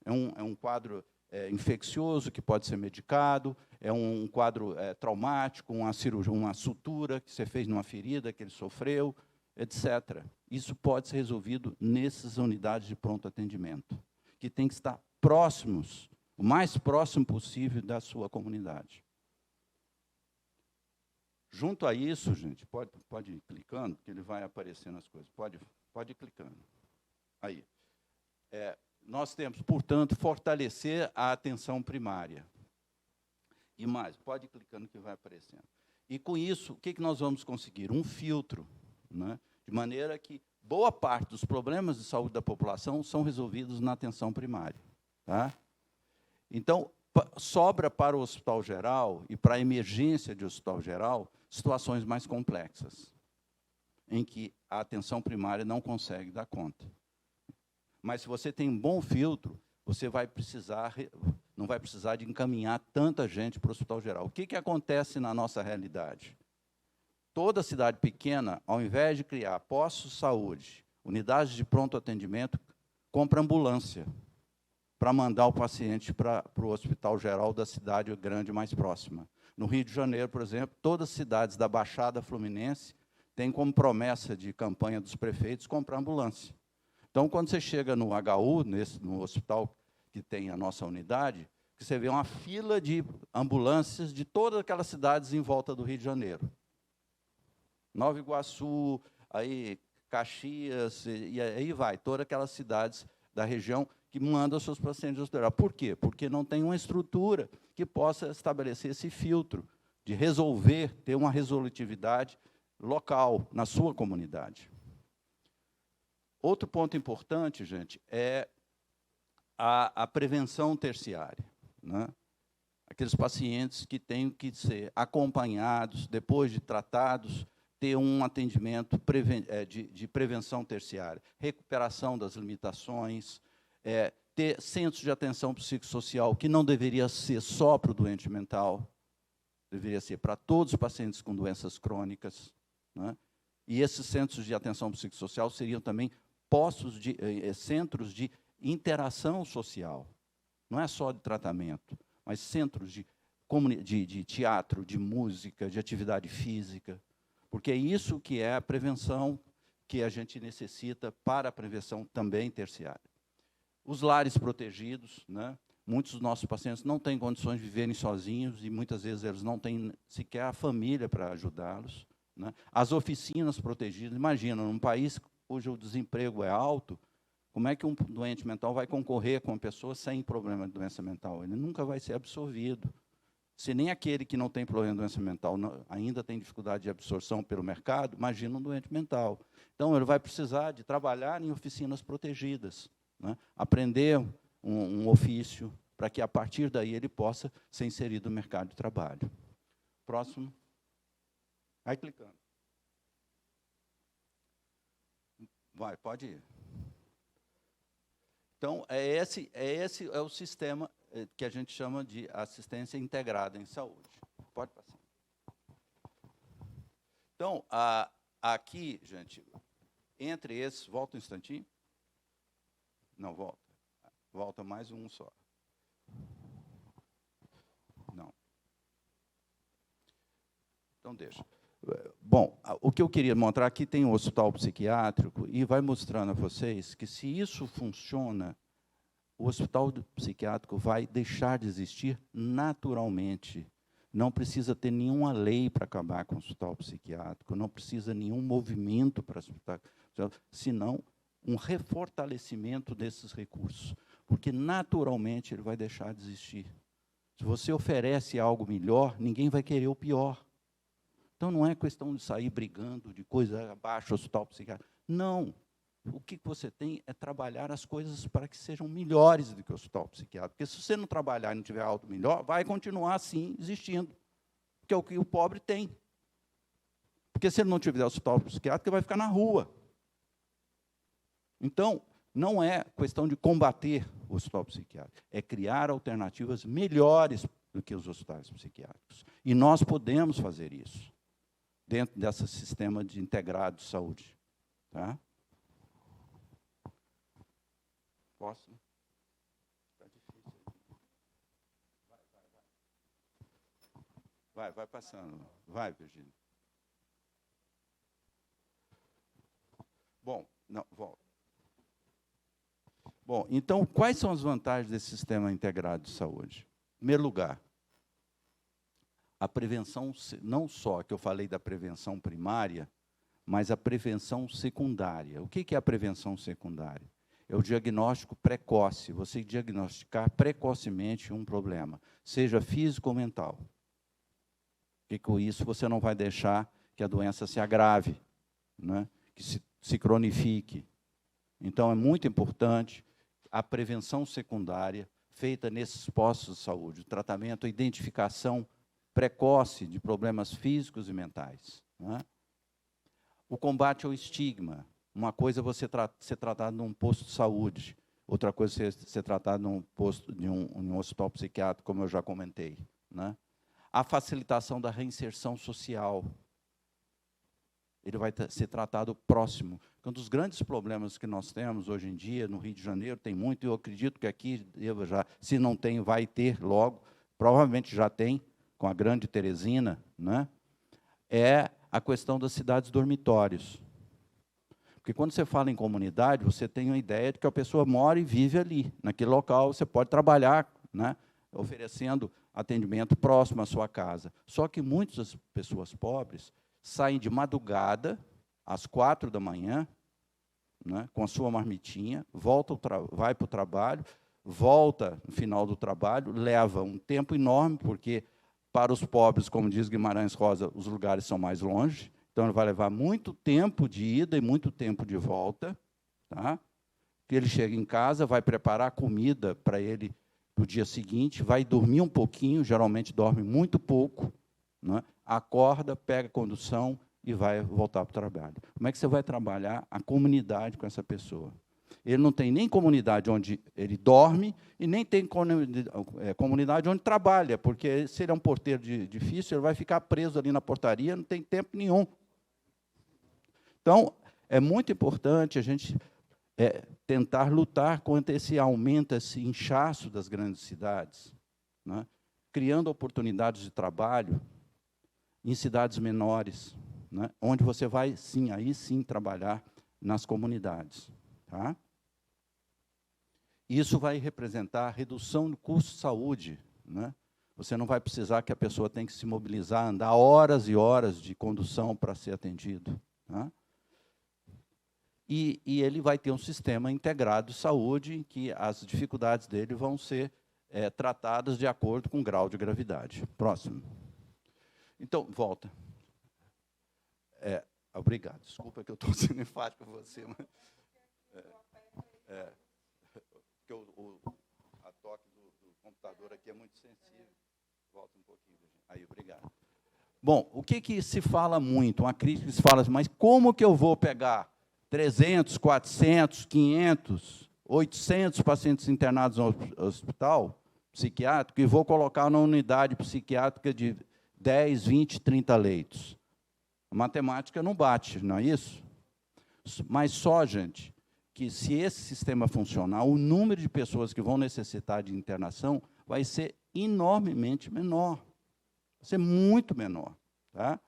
É um quadro infeccioso que pode ser medicado, é um quadro traumático, uma cirurgia, uma sutura que você fez numa ferida que ele sofreu, etc. Isso pode ser resolvido nessas unidades de pronto atendimento, que tem que estar próximos, o mais próximo possível da sua comunidade. Junto a isso, gente, pode ir clicando, porque ele vai aparecendo as coisas. Pode ir clicando. Aí. Nós temos, portanto, fortalecer a atenção primária. E mais, pode ir clicando que vai aparecendo. E, com isso, o que nós vamos conseguir? Um filtro, né, de maneira que boa parte dos problemas de saúde da população são resolvidos na atenção primária. Tá? Então, sobra para o hospital geral e para a emergência de hospital geral situações mais complexas, em que a atenção primária não consegue dar conta. Mas, se você tem um bom filtro, você não vai precisar de encaminhar tanta gente para o Hospital Geral. O que acontece na nossa realidade? Toda cidade pequena, ao invés de criar postos de saúde, unidades de pronto atendimento, compra ambulância para mandar o paciente para o Hospital Geral da cidade grande mais próxima. No Rio de Janeiro, por exemplo, todas as cidades da Baixada Fluminense têm como promessa de campanha dos prefeitos comprar ambulância. Então, quando você chega no HU, no hospital que tem a nossa unidade, você vê uma fila de ambulâncias de todas aquelas cidades em volta do Rio de Janeiro. Nova Iguaçu, aí Caxias, e aí vai, todas aquelas cidades da região que mandam seus pacientes hospitalar. Por quê? Porque não tem uma estrutura que possa estabelecer esse filtro, de resolver, ter uma resolutividade local, na sua comunidade. Outro ponto importante, gente, é a prevenção terciária, né? Aqueles pacientes que têm que ser acompanhados, depois de tratados, ter um atendimento de prevenção terciária, recuperação das limitações, ter centros de atenção psicossocial, que não deveria ser só para o doente mental, deveria ser para todos os pacientes com doenças crônicas, né? E esses centros de atenção psicossocial seriam também centros de interação social, não é só de tratamento, mas centros de teatro, de música, de atividade física, porque é isso que é a prevenção que a gente necessita para a prevenção também terciária. Os lares protegidos, né? Muitos dos nossos pacientes não têm condições de viverem sozinhos e, muitas vezes, eles não têm sequer a família para ajudá-los, né? As oficinas protegidas. Imagina, num país cujo desemprego é alto, como é que um doente mental vai concorrer com uma pessoa sem problema de doença mental? Ele nunca vai ser absorvido. Se nem aquele que não tem problema de doença mental ainda tem dificuldade de absorção pelo mercado, imagina um doente mental. Então, ele vai precisar de trabalhar em oficinas protegidas, né? Aprender um ofício, para que, a partir daí, ele possa ser inserido no mercado de trabalho. Próximo. Vai clicando. Vai, pode ir. Então, esse é o sistema que a gente chama de assistência integrada em saúde. Pode passar. Então, aqui, gente, entre esses, volta um instantinho. Não, volta. Volta mais um só. Não. Então, deixa. Bom, o que eu queria mostrar aqui, tem um hospital psiquiátrico, e vai mostrando a vocês que, se isso funciona, o hospital psiquiátrico vai deixar de existir naturalmente. Não precisa ter nenhuma lei para acabar com o hospital psiquiátrico, não precisa nenhum movimento para o hospital, senão um refortalecimento desses recursos, porque, naturalmente, ele vai deixar de existir. Se você oferece algo melhor, ninguém vai querer o pior. Então, não é questão de sair brigando de coisa abaixo, hospital psiquiátrico. Não. O que você tem é trabalhar as coisas para que sejam melhores do que o hospital psiquiátrico. Porque, se você não trabalhar e não tiver algo melhor, vai continuar assim, existindo. Que é o que o pobre tem. Porque, se ele não tiver hospital psiquiátrico, ele vai ficar na rua. Então, não é questão de combater o hospital psiquiátrico, é criar alternativas melhores do que os hospitais psiquiátricos. E nós podemos fazer isso dentro desse sistema de integrado de saúde. Tá? Posso? Está difícil. Vai passando. Vai, Virgínia. Bom, não, volta. Bom, então, quais são as vantagens desse sistema integrado de saúde? Em primeiro lugar, a prevenção, não só que eu falei da prevenção primária, mas a prevenção secundária. O que é a prevenção secundária? É o diagnóstico precoce, você diagnosticar precocemente um problema, seja físico ou mental. E com isso você não vai deixar que a doença se agrave, né? Que se cronifique. Então, é muito importante a prevenção secundária feita nesses postos de saúde, o tratamento, a identificação precoce de problemas físicos e mentais, né? O combate ao estigma. Uma coisa é você ser tratado num posto de saúde, outra coisa é ser tratado num posto de um hospital psiquiátrico, como eu já comentei, né? A facilitação da reinserção social. Ele vai ser tratado próximo. Um dos grandes problemas que nós temos hoje em dia, no Rio de Janeiro, tem muito, e eu acredito que aqui, já, se não tem, vai ter logo, provavelmente já tem, com a Grande Teresina, né? É a questão das cidades dormitórios. Porque quando você fala em comunidade, você tem uma ideia de que a pessoa mora e vive ali. Naquele local, você pode trabalhar, né, oferecendo atendimento próximo à sua casa. Só que muitas pessoas pobres saem de madrugada, às 4 da manhã, né, com a sua marmitinha, vai para o trabalho, volta no final do trabalho, leva um tempo enorme, porque, para os pobres, como diz Guimarães Rosa, os lugares são mais longe, então ele vai levar muito tempo de ida e muito tempo de volta, tá? Que ele chega em casa, vai preparar comida para ele no dia seguinte, vai dormir um pouquinho, geralmente dorme muito pouco, né? Acorda, pega a condução e vai voltar para o trabalho. Como é que você vai trabalhar a comunidade com essa pessoa? Ele não tem nem comunidade onde ele dorme e nem tem comunidade onde trabalha, porque se ele é um porteiro difícil, ele vai ficar preso ali na portaria, não tem tempo nenhum. Então, é muito importante a gente tentar lutar contra esse aumento, esse inchaço das grandes cidades, né? Criando oportunidades de trabalho em cidades menores, né? Onde você vai, sim, aí sim, trabalhar nas comunidades. Tá? Isso vai representar a redução do custo de saúde, né? Você não vai precisar que a pessoa tenha que se mobilizar, andar horas e horas de condução para ser atendido. Tá? E ele vai ter um sistema integrado de saúde em que as dificuldades dele vão ser tratadas de acordo com o grau de gravidade. Próximo. Então, volta. Obrigado. Desculpa que eu estou sendo enfático com você. Mas, porque a toque do computador aqui é muito sensível. Volta um pouquinho. Aí, obrigado. Bom, o que se fala muito? Uma crítica que se fala assim, mas como que eu vou pegar 300, 400, 500, 800 pacientes internados no hospital psiquiátrico e vou colocar na unidade psiquiátrica de 10, 20, 30 leitos? A matemática não bate, não é isso? Mas só, gente, que se esse sistema funcionar, o número de pessoas que vão necessitar de internação vai ser enormemente menor. Vai ser muito menor. Tá?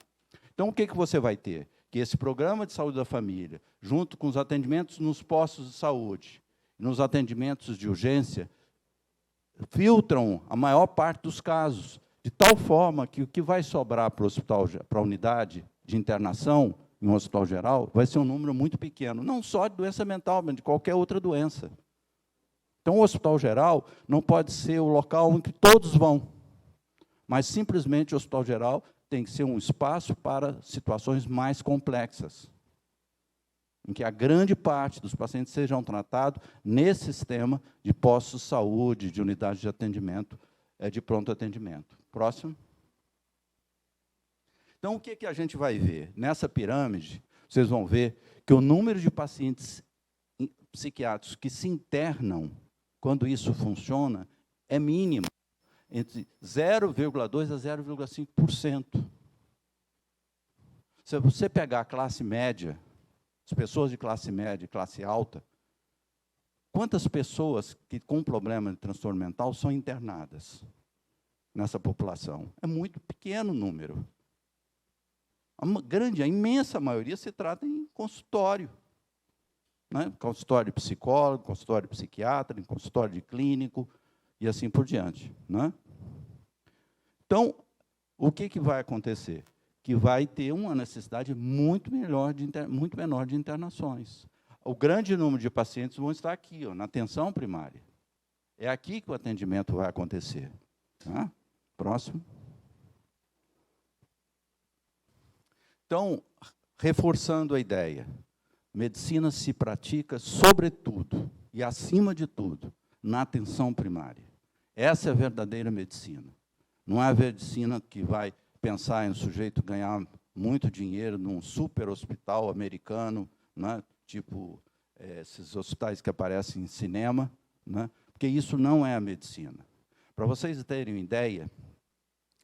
Então, o que você vai ter? Que esse programa de saúde da família, junto com os atendimentos nos postos de saúde, nos atendimentos de urgência, filtram a maior parte dos casos, de tal forma que o que vai sobrar para o hospital, para a unidade de internação, em um hospital geral, vai ser um número muito pequeno, não só de doença mental, mas de qualquer outra doença. Então, o hospital geral não pode ser o local em que todos vão, mas simplesmente o hospital geral tem que ser um espaço para situações mais complexas, em que a grande parte dos pacientes sejam tratados nesse sistema de postos de saúde, de unidades de atendimento, de pronto atendimento. Próximo. Então, o que a gente vai ver? Nessa pirâmide, vocês vão ver que o número de pacientes psiquiátricos que se internam, quando isso funciona, é mínimo, entre 0,2% a 0,5%. Se você pegar a classe média, as pessoas de classe média e classe alta, quantas pessoas que com problema de transtorno mental são internadas nessa população? É muito pequeno o número. A imensa maioria se trata em consultório. Né? Consultório de psicólogo, consultório de psiquiatra, consultório de clínico, e assim por diante. Né? Então, o que vai acontecer? Que vai ter uma necessidade muito menor de internações. O grande número de pacientes vão estar aqui, na atenção primária. É aqui que o atendimento vai acontecer. Tá? Próximo. Então, reforçando a ideia, medicina se pratica, sobretudo, e acima de tudo, na atenção primária. Essa é a verdadeira medicina. Não é a medicina que vai pensar em um sujeito ganhar muito dinheiro num super hospital americano, né, tipo esses hospitais que aparecem em cinema, né? Porque isso não é a medicina. Para vocês terem uma ideia,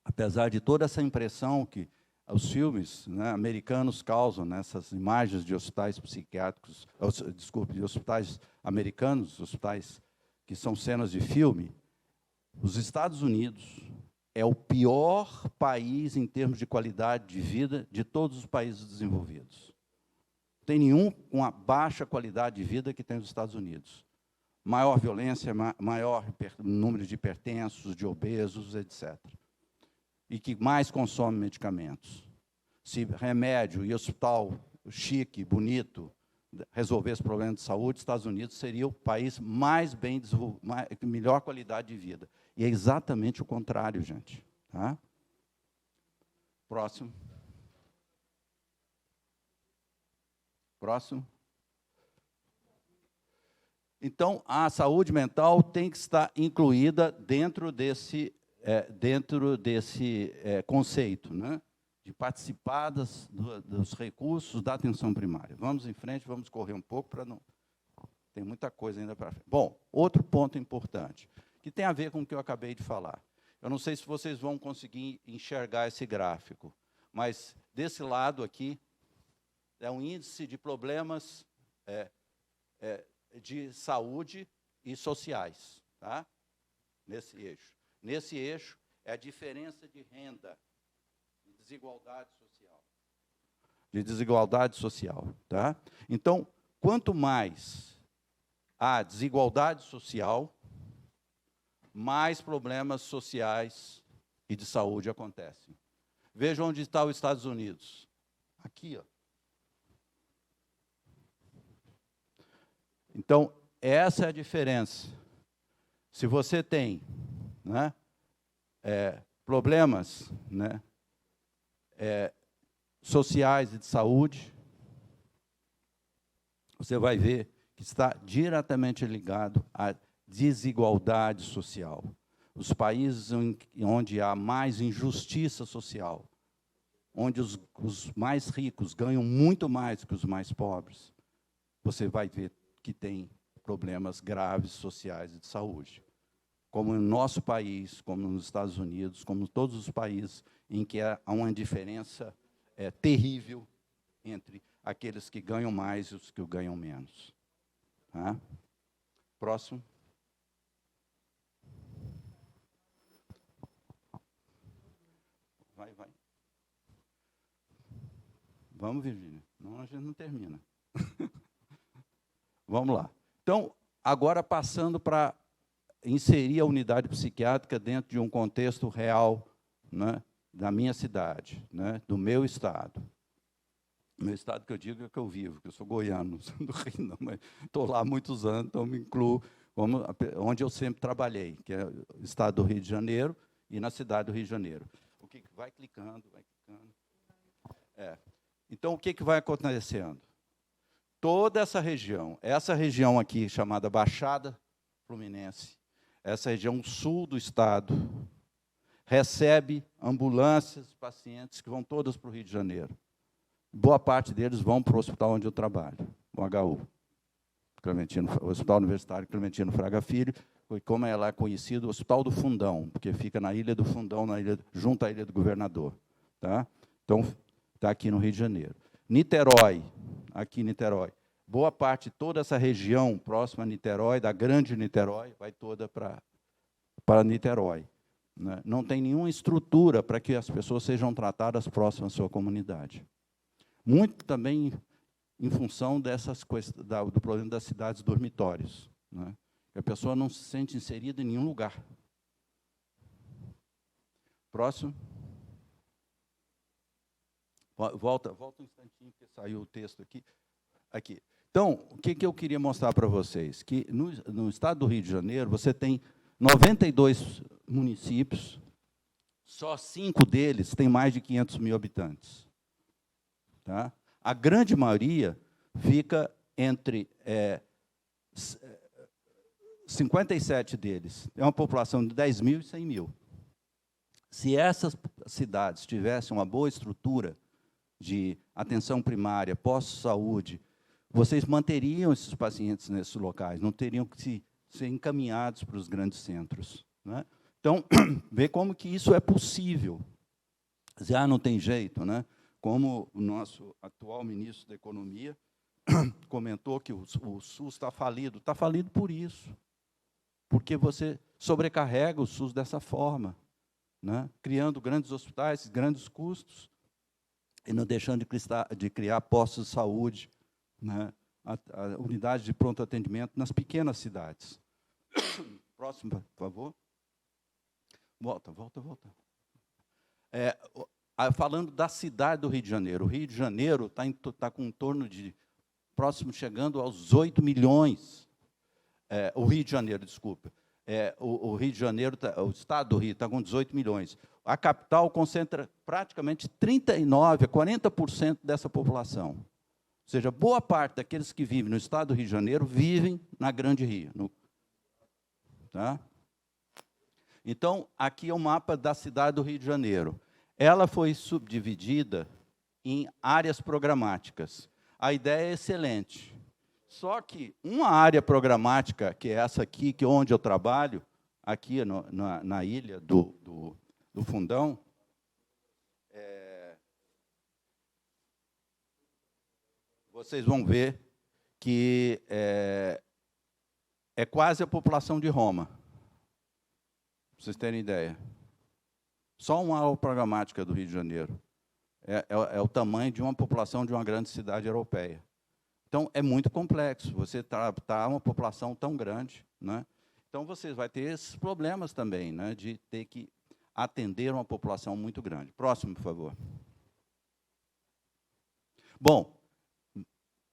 apesar de toda essa impressão que os filmes, né, americanos causam nessas imagens de hospitais psiquiátricos, desculpe, de hospitais americanos, hospitais que são cenas de filme, os Estados Unidos é o pior país em termos de qualidade de vida de todos os países desenvolvidos. Não tem nenhum com a baixa qualidade de vida que tem os Estados Unidos. Maior violência, maior número de hipertensos, de obesos, etc. E que mais consome medicamentos. Se remédio e hospital chique, bonito, resolvesse problemas de saúde, os Estados Unidos seria o país mais bem desenvolvido, melhor qualidade de vida. E é exatamente o contrário, gente. Tá? Próximo. Próximo. Então, a saúde mental tem que estar incluída dentro desse conceito, né? De participar dos recursos da atenção primária. Vamos em frente, vamos correr um pouco para não... Tem muita coisa ainda para frente. Bom, outro ponto importante, que tem a ver com o que eu acabei de falar. Eu não sei se vocês vão conseguir enxergar esse gráfico, mas desse lado aqui é um índice de problemas de saúde e sociais, tá? Nesse eixo. Nesse eixo é a diferença de renda, de desigualdade social. De desigualdade social, tá? Então, quanto mais há desigualdade social, mais problemas sociais e de saúde acontecem. Veja onde está os Estados Unidos. Aqui, ó. Então, essa é a diferença. Se você tem, né, problemas, né, sociais e de saúde, você vai ver que está diretamente ligado à desigualdade social. Os países onde há mais injustiça social, onde os mais ricos ganham muito mais que os mais pobres, você vai ver que tem problemas graves sociais e de saúde. Como no nosso país, como nos Estados Unidos, como em todos os países em que há uma diferença terrível entre aqueles que ganham mais e os que ganham menos. Tá? Próximo. Vai. Vamos, Virgínia. Não, a gente não termina. Vamos lá. Então, agora passando para inserir a unidade psiquiátrica dentro de um contexto real, né, da minha cidade, né, do meu estado. O meu estado que eu digo é que eu vivo, que eu sou goiano, não sou do Rio, não, mas estou lá há muitos anos, então me incluo onde eu sempre trabalhei, que é o estado do Rio de Janeiro e na cidade do Rio de Janeiro. O que vai clicando, vai clicando. Então, o que vai acontecendo? Toda essa região aqui chamada Baixada Fluminense, essa região sul do estado, recebe ambulâncias, pacientes que vão todas para o Rio de Janeiro. Boa parte deles vão para o hospital onde eu trabalho, o HU, o Hospital Universitário Clementino Fraga Filho, como ela é conhecido, o Hospital do Fundão, porque fica na Ilha do Fundão, junto à Ilha do Governador. Tá? Então, está aqui no Rio de Janeiro. Niterói, aqui em Niterói. Boa parte, toda essa região próxima a Niterói, da grande Niterói, vai toda para Niterói. Né? Não tem nenhuma estrutura para que as pessoas sejam tratadas próximas à sua comunidade. Muito também em função dessas coisas, do problema das cidades dormitórios. Né? A pessoa não se sente inserida em nenhum lugar. Próximo. Volta um instantinho, porque saiu o texto aqui. Aqui. Então, o que eu queria mostrar para vocês? Que no estado do Rio de Janeiro, você tem 92 municípios, só 5 deles têm mais de 500 mil habitantes. Tá? A grande maioria fica entre 57 deles. É uma população de 10 mil e 100 mil. Se essas cidades tivessem uma boa estrutura de atenção primária, pós-saúde, vocês manteriam esses pacientes nesses locais, não teriam que ser encaminhados para os grandes centros, né? Então, vê como que isso é possível. Já não tem jeito, né? Como o nosso atual ministro da Economia comentou que o SUS está falido por isso, porque você sobrecarrega o SUS dessa forma, né? Criando grandes hospitais, grandes custos, e não deixando de criar postos de saúde, né? A unidade de pronto atendimento nas pequenas cidades. Próximo, por favor. Volta. Falando da cidade do Rio de Janeiro. O Rio de Janeiro está com em torno de, próximo, chegando aos 8 milhões. O Rio de Janeiro, desculpa. O Rio de Janeiro, o estado do Rio, está com 18 milhões. A capital concentra praticamente 39% a 40% dessa população. Ou seja, boa parte daqueles que vivem no estado do Rio de Janeiro vivem na Grande Rio. Tá? Então, aqui é o mapa da cidade do Rio de Janeiro. Ela foi subdividida em áreas programáticas. A ideia é excelente. Só que uma área programática, que é essa aqui, que é onde eu trabalho, aqui na ilha do Fundão, vocês vão ver que é quase a população de Roma, para vocês terem ideia. Só uma área programática do Rio de Janeiro é o tamanho de uma população de uma grande cidade europeia. Então, é muito complexo. Você está uma população tão grande, né? Então, você vai ter esses problemas também, né, de ter que atender uma população muito grande. Próximo, por favor. Bom,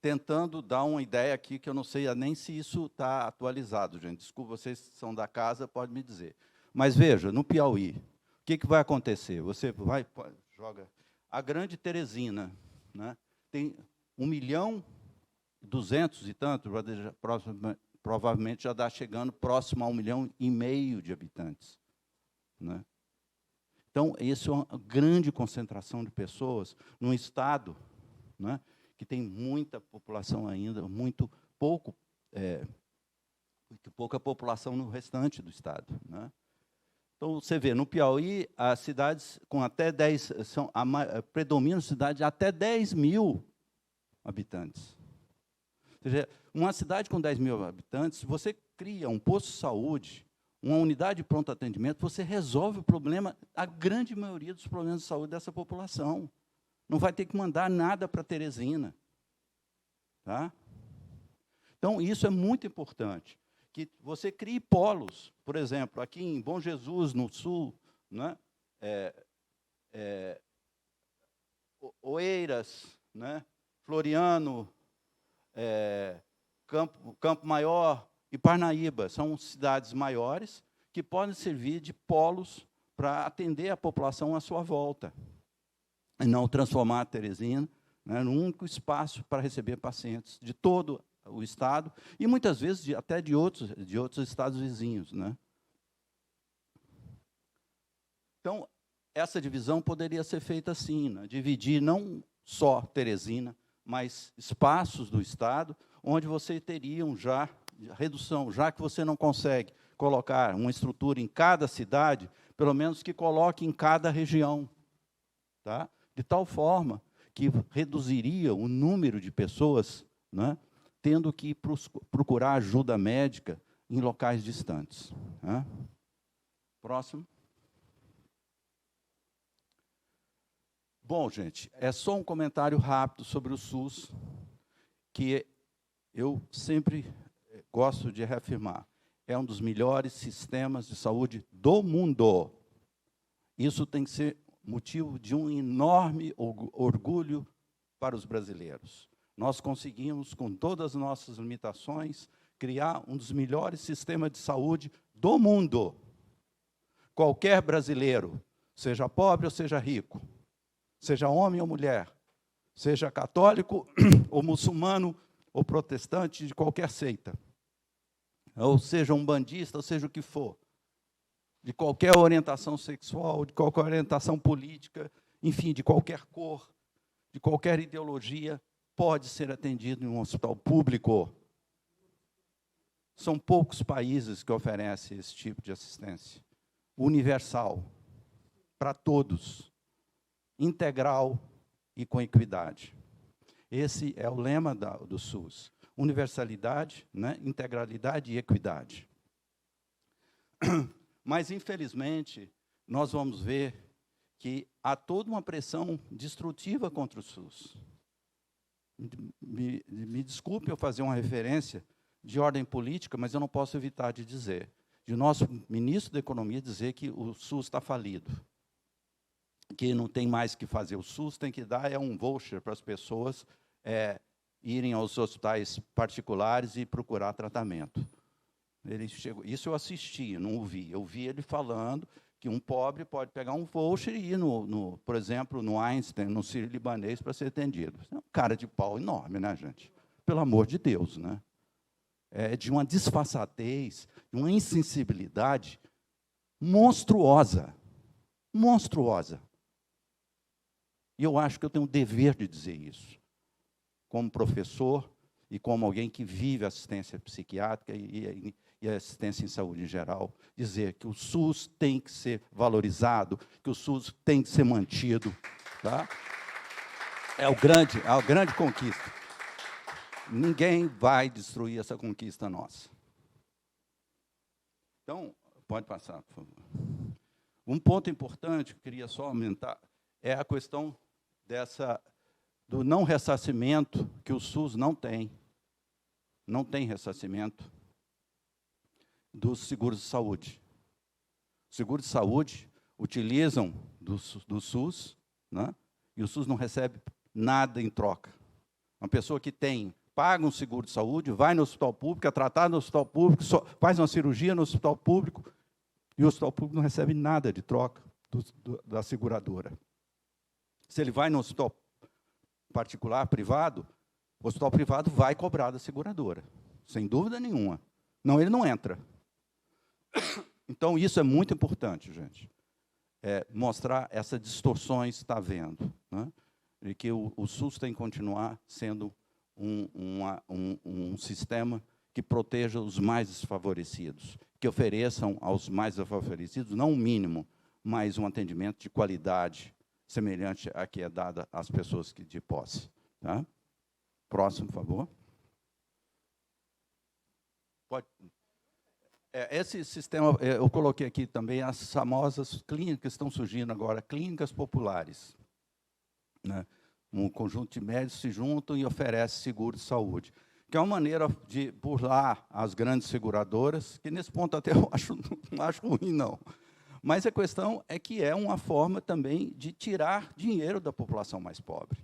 tentando dar uma ideia aqui, que eu não sei nem se isso está atualizado, gente. Desculpa, vocês que são da casa, podem me dizer. Mas, veja, no Piauí, o que vai acontecer? Você joga a Grande Teresina, né? Tem 1.200.000 e tanto, provavelmente já está chegando próximo a 1,5 milhão de habitantes, né? Então, isso é uma grande concentração de pessoas num estado, né, que tem muita população ainda, muito pouca população no restante do estado, né? Então, você vê, no Piauí, as cidades com até 10, predominam cidades de até 10 mil habitantes. Ou seja, uma cidade com 10 mil habitantes, você cria um posto de saúde, uma unidade de pronto atendimento, você resolve o problema, a grande maioria dos problemas de saúde dessa população. Não vai ter que mandar nada para Teresina. Tá? Então, isso é muito importante. Que você crie polos, por exemplo, aqui em Bom Jesus, no sul, né? Oeiras, né? Floriano, Campo Maior e Parnaíba, são cidades maiores que podem servir de polos para atender a população à sua volta, e não transformar a Teresina, né, num único espaço para receber pacientes de todo o estado, e muitas vezes até de outros estados vizinhos, né? Então, essa divisão poderia ser feita assim, né? Dividir não só Teresina, mas espaços do estado, onde você teriam já redução, já que você não consegue colocar uma estrutura em cada cidade, pelo menos que coloque em cada região, tá? De tal forma que reduziria o número de pessoas, né, tendo que procurar ajuda médica em locais distantes. Né? Próximo. Bom, gente, é só um comentário rápido sobre o SUS, que eu sempre gosto de reafirmar. É um dos melhores sistemas de saúde do mundo. Isso tem que ser motivo de um enorme orgulho para os brasileiros. Nós conseguimos, com todas as nossas limitações, criar um dos melhores sistemas de saúde do mundo. Qualquer brasileiro, seja pobre ou seja rico, seja homem ou mulher, seja católico ou muçulmano ou protestante de qualquer seita, ou seja umbandista, ou seja o que for, de qualquer orientação sexual, de qualquer orientação política, enfim, de qualquer cor, de qualquer ideologia, pode ser atendido em um hospital público. São poucos países que oferecem esse tipo de assistência. Universal, para todos, integral e com equidade. Esse é o lema do SUS. Universalidade, né, integralidade e equidade. Mas, infelizmente, nós vamos ver que há toda uma pressão destrutiva contra o SUS. Me desculpe eu fazer uma referência de ordem política, mas eu não posso evitar de dizer, de nosso ministro da Economia dizer que o SUS está falido, que não tem mais que fazer. O SUS tem que dar um voucher para as pessoas irem aos hospitais particulares e procurar tratamento. Ele chegou, isso eu assisti, não ouvi. Eu vi ele falando que um pobre pode pegar um voucher e ir, por exemplo, no Einstein, no Sírio-Libanês, para ser atendido. É um cara de pau enorme, né, gente? Pelo amor de Deus, né? É de uma disfarçatez, de uma insensibilidade monstruosa. Monstruosa. E eu acho que eu tenho o dever de dizer isso, como professor e como alguém que vive assistência psiquiátrica e assistência em saúde em geral, dizer que o SUS tem que ser valorizado, que o SUS tem que ser mantido. Tá? É a grande conquista. Ninguém vai destruir essa conquista nossa. Então, pode passar, por favor. Um ponto importante, que eu queria só aumentar, é a questão do não ressarcimento, que o SUS não tem. Não tem ressarcimento dos seguros de saúde. Os seguros de saúde utilizam do SUS, né? E o SUS não recebe nada em troca. Uma pessoa que paga um seguro de saúde, vai no hospital público, é tratada no hospital público, faz uma cirurgia no hospital público, e o hospital público não recebe nada de troca da seguradora. Se ele vai no hospital particular, privado, o hospital privado vai cobrar da seguradora, sem dúvida nenhuma. Não, ele não entra. Então, isso é muito importante, gente. Mostrar essas distorções que está havendo, né? E que o SUS tem que continuar sendo um sistema que proteja os mais desfavorecidos, que ofereçam aos mais desfavorecidos, não o mínimo, mas um atendimento de qualidade, semelhante a que é dada às pessoas de posse. Tá? Próximo, por favor. Pode. Esse sistema, eu coloquei aqui também as famosas clínicas que estão surgindo agora, clínicas populares. Né? Um conjunto de médicos se juntam e oferecem seguro de saúde, que é uma maneira de burlar as grandes seguradoras, que nesse ponto até eu não acho ruim, não. Mas a questão é que é uma forma também de tirar dinheiro da população mais pobre.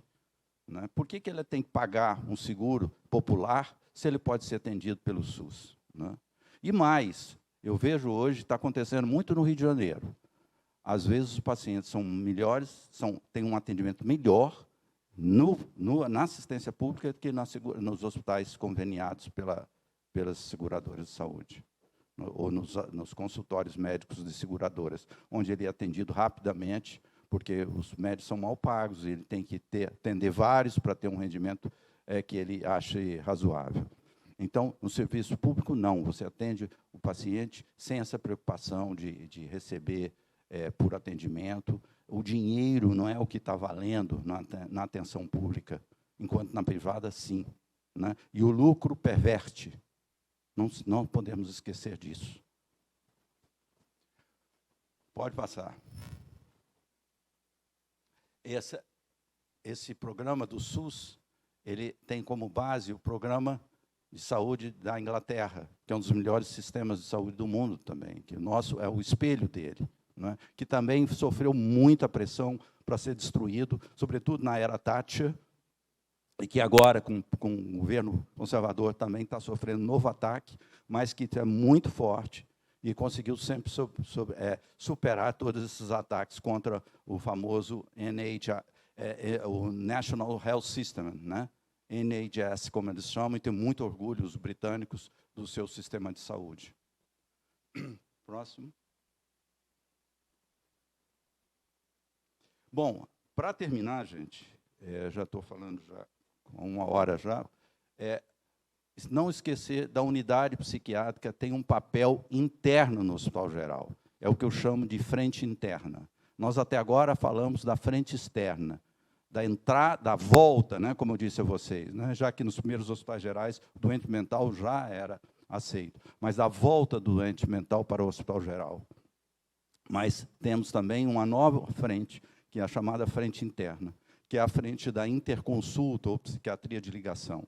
Né? Por que ela tem que pagar um seguro popular se ele pode ser atendido pelo SUS? Né? E mais, eu vejo hoje, está acontecendo muito no Rio de Janeiro. Às vezes os pacientes são melhores, têm um atendimento melhor na assistência pública que nos hospitais conveniados pelas seguradoras de saúde, ou nos consultórios médicos de seguradoras, onde ele é atendido rapidamente, porque os médicos são mal pagos, e ele tem que atender vários para ter um rendimento que ele ache razoável. Então, no serviço público, não. Você atende o paciente sem essa preocupação de receber por atendimento. O dinheiro não é o que está valendo na atenção pública, enquanto na privada, sim. Né? E o lucro perverte. Não podemos esquecer disso. Pode passar. Esse programa do SUS, ele tem como base o programa de saúde da Inglaterra, que é um dos melhores sistemas de saúde do mundo também, que o nosso é o espelho dele, né? Que também sofreu muita pressão para ser destruído, sobretudo na era Thatcher, e que agora, com o governo conservador, também está sofrendo um novo ataque, mas que é muito forte e conseguiu sempre superar todos esses ataques contra o famoso o National Health System, né? NHS, como eles chamam, e tem muito orgulho, os britânicos, do seu sistema de saúde. Próximo. Bom, para terminar, gente, já estou falando já com uma hora já, não esquecer da unidade psiquiátrica tem um papel interno no Hospital Geral. É o que eu chamo de frente interna. Nós, até agora, falamos da frente externa, da entrada, da volta, né, como eu disse a vocês, né, já que nos primeiros hospitais gerais o doente mental já era aceito, mas da volta do doente mental para o Hospital Geral. Mas temos também uma nova frente, que é a chamada frente interna, que é a frente da interconsulta ou psiquiatria de ligação.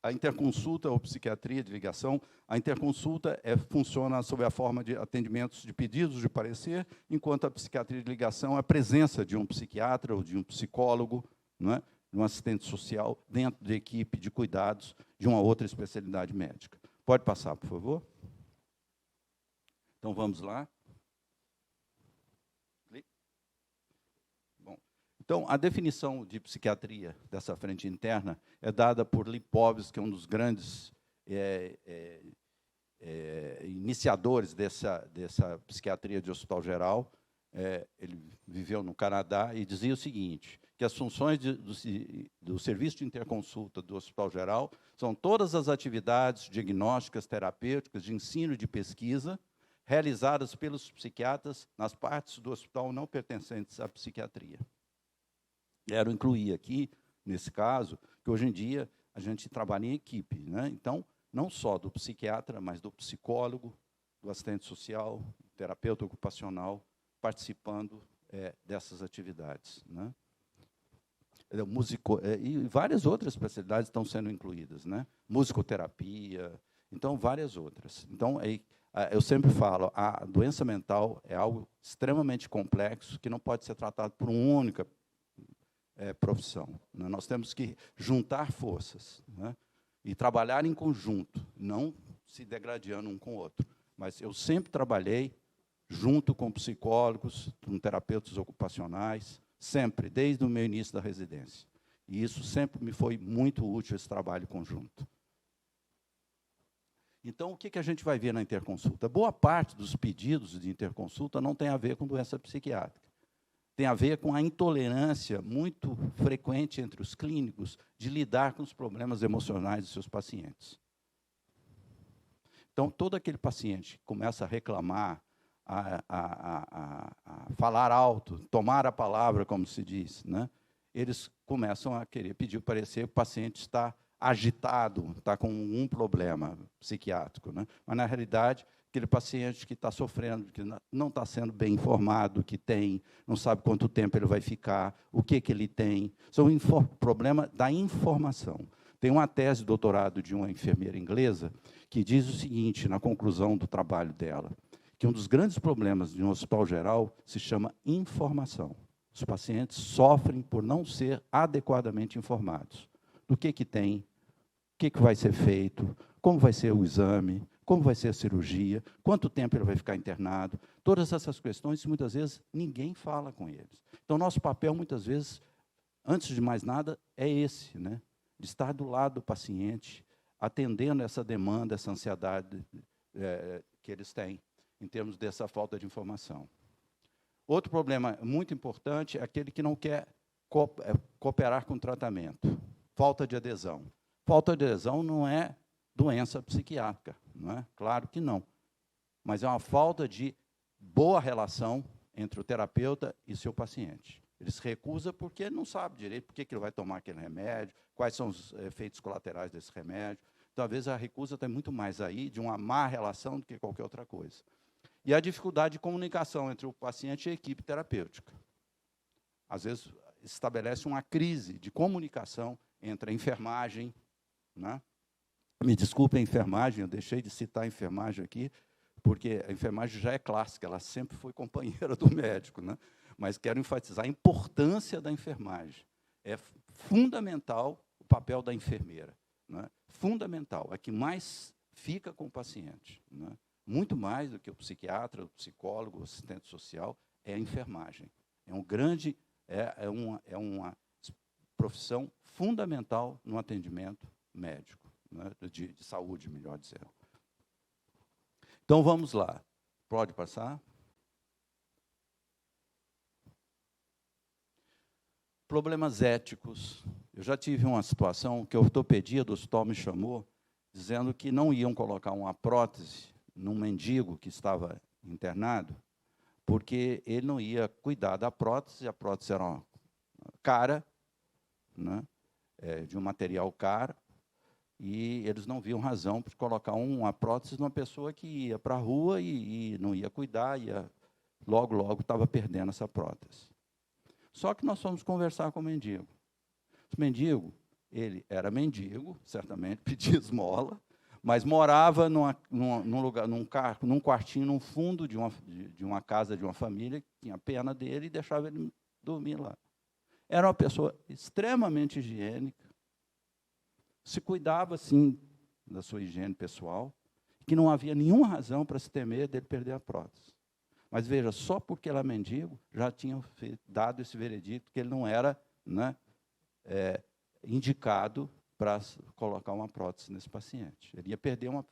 A interconsulta ou psiquiatria de ligação, a interconsulta funciona sob a forma de atendimentos de pedidos de parecer, enquanto a psiquiatria de ligação é a presença de um psiquiatra ou de um psicólogo, não é? De um assistente social, dentro da equipe de cuidados de uma outra especialidade médica. Pode passar, por favor? Então, vamos lá. Bom, então, a definição de psiquiatria dessa frente interna é dada por Lipovetsky, que é um dos grandes iniciadores dessa psiquiatria de hospital geral. Ele viveu no Canadá e dizia o seguinte, que as funções do serviço de interconsulta do Hospital Geral são todas as atividades diagnósticas, terapêuticas, de ensino e de pesquisa, realizadas pelos psiquiatras nas partes do hospital não pertencentes à psiquiatria. Quero incluir aqui, nesse caso, que hoje em dia a gente trabalha em equipe, né? Então, não só do psiquiatra, mas do psicólogo, do assistente social, do terapeuta ocupacional, participando dessas atividades, né? E várias outras especialidades estão sendo incluídas, né? Musicoterapia, então, várias outras. Então, eu sempre falo, a doença mental é algo extremamente complexo, que não pode ser tratado por uma única profissão, né? Nós temos que juntar forças, né? E trabalhar em conjunto, não se degradando um com o outro. Mas eu sempre trabalhei junto com psicólogos, com terapeutas ocupacionais, sempre, desde o meu início da residência. E isso sempre me foi muito útil, esse trabalho conjunto. Então, o que a gente vai ver na interconsulta? Boa parte dos pedidos de interconsulta não tem a ver com doença psiquiátrica. Tem a ver com a intolerância muito frequente entre os clínicos de lidar com os problemas emocionais dos seus pacientes. Então, todo aquele paciente que começa a reclamar, a falar alto, tomar a palavra, como se diz, né? Eles começam a querer pedir o parecer, o paciente está agitado, está com um problema psiquiátrico, né? Mas, na realidade, aquele paciente que está sofrendo, que não está sendo bem informado, que tem, não sabe quanto tempo ele vai ficar, o que ele tem, são problema da informação. Tem uma tese de doutorado de uma enfermeira inglesa que diz o seguinte, na conclusão do trabalho dela, que um dos grandes problemas de um hospital geral se chama informação. Os pacientes sofrem por não ser adequadamente informados do que tem, o que vai ser feito, como vai ser o exame, como vai ser a cirurgia, quanto tempo ele vai ficar internado. Todas essas questões, muitas vezes, ninguém fala com eles. Então, nosso papel, muitas vezes, antes de mais nada, é esse, né? De estar do lado do paciente, atendendo essa demanda, essa ansiedade que eles têm, em termos dessa falta de informação. Outro problema muito importante é aquele que não quer cooperar com o tratamento. Falta de adesão. Falta de adesão não é doença psiquiátrica, não é? Claro que não. Mas é uma falta de boa relação entre o terapeuta e seu paciente. Ele se recusa porque não sabe direito por que ele vai tomar aquele remédio, quais são os efeitos colaterais desse remédio. Então, às vezes, a recusa tem muito mais aí de uma má relação do que qualquer outra coisa. E a dificuldade de comunicação entre o paciente e a equipe terapêutica. Às vezes, estabelece uma crise de comunicação entre a enfermagem, né? Me desculpe a enfermagem, eu deixei de citar a enfermagem aqui, porque a enfermagem já é clássica, ela sempre foi companheira do médico, né? Mas quero enfatizar a importância da enfermagem. É fundamental o papel da enfermeira, né? Fundamental, é que mais fica com o paciente, né? Muito mais do que o psiquiatra, o psicólogo, o assistente social, é a enfermagem. É uma profissão fundamental no atendimento médico, né? de saúde, melhor dizendo. Então, vamos lá. Pode passar? Problemas éticos Eu já tive uma situação que a ortopedia do hospital me chamou, dizendo que não iam colocar uma prótese num mendigo que estava internado, porque ele não ia cuidar da prótese, a prótese era uma cara, né, de um material caro, e eles não viam razão para colocar uma prótese numa pessoa que ia para a rua e não ia cuidar, logo estava perdendo essa prótese. Só que nós fomos conversar com o mendigo. O mendigo, ele era mendigo, certamente, pedia esmola, mas morava num quartinho, no fundo de uma casa de uma família, que tinha pena dele e deixava ele dormir lá. Era uma pessoa extremamente higiênica, se cuidava, sim, da sua higiene pessoal, que não havia nenhuma razão para se temer dele perder a prótese. Mas, veja, só porque ele era mendigo, já tinham dado esse veredicto que ele não era, né, indicado para colocar uma prótese nesse paciente. Ele ia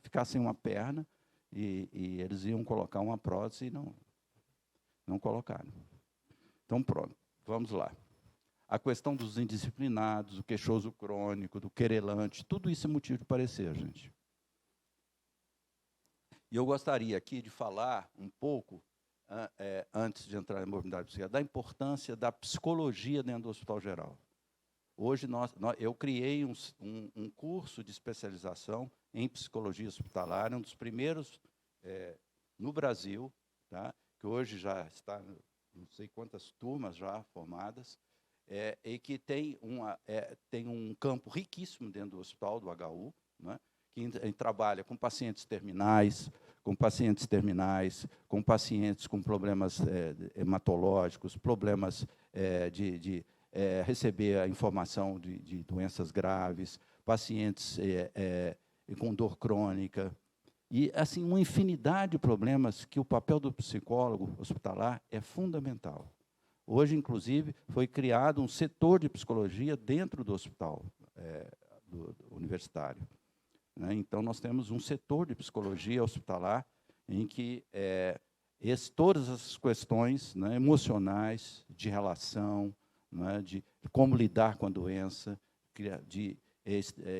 ficar sem uma perna, e eles iam colocar uma prótese e não colocaram. Então, pronto, vamos lá. A questão dos indisciplinados, do queixoso crônico, do querelante, tudo isso é motivo de parecer, gente. E eu gostaria aqui de falar um pouco, antes de entrar em morbidade psiquiátrica, da importância da psicologia dentro do Hospital Geral. Hoje, eu criei um curso de especialização em psicologia hospitalar, um dos primeiros no Brasil, tá? Que hoje já está, não sei quantas turmas já formadas, e que tem um campo riquíssimo dentro do hospital, do HU, né, que trabalha com pacientes terminais, com pacientes com problemas hematológicos, problemas de receber a informação de doenças graves, pacientes com dor crônica, e assim uma infinidade de problemas que o papel do psicólogo hospitalar é fundamental. Hoje, inclusive, foi criado um setor de psicologia dentro do hospital do universitário, né? Então, nós temos um setor de psicologia hospitalar em que todas essas questões, né, emocionais, de relação, né, de como lidar com a doença, de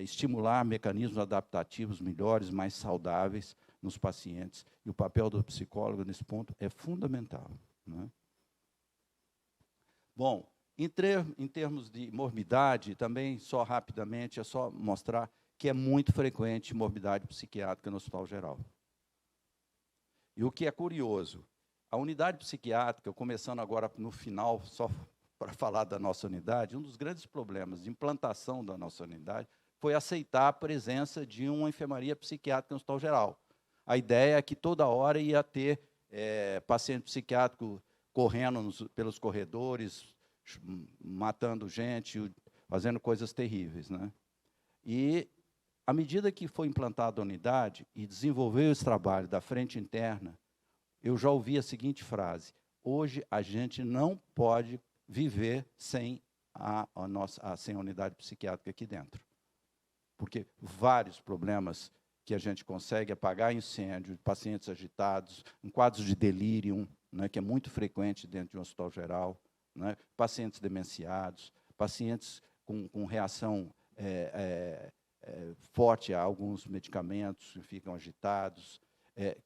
estimular mecanismos adaptativos melhores, mais saudáveis nos pacientes. E o papel do psicólogo, nesse ponto, é fundamental, né? Bom, em termos de morbidade, também, só rapidamente, é só mostrar que é muito frequente morbidade psiquiátrica no Hospital Geral. E o que é curioso, a unidade psiquiátrica, começando agora no final, só para falar da nossa unidade, um dos grandes problemas de implantação da nossa unidade foi aceitar a presença de uma enfermaria psiquiátrica no Hospital Geral. A ideia é que toda hora ia ter paciente psiquiátrico correndo pelos corredores, matando gente, fazendo coisas terríveis, né? E, à medida que foi implantada a unidade e desenvolveu esse trabalho da frente interna, eu já ouvi a seguinte frase: hoje a gente não pode viver sem a unidade psiquiátrica aqui dentro. Porque vários problemas que a gente consegue apagar incêndio, pacientes agitados, em quadros de delírio, né, que é muito frequente dentro de um hospital geral, né, pacientes demenciados, pacientes com reação forte a alguns medicamentos que ficam agitados,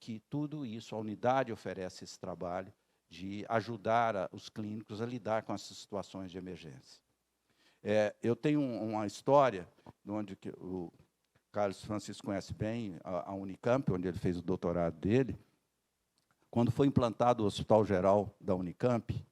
que tudo isso, a unidade oferece esse trabalho de ajudar os clínicos a lidar com essas situações de emergência. Eu tenho uma história, onde o Carlos Francisco conhece bem, a Unicamp, onde ele fez o doutorado dele. Quando foi implantado o Hospital Geral da Unicamp,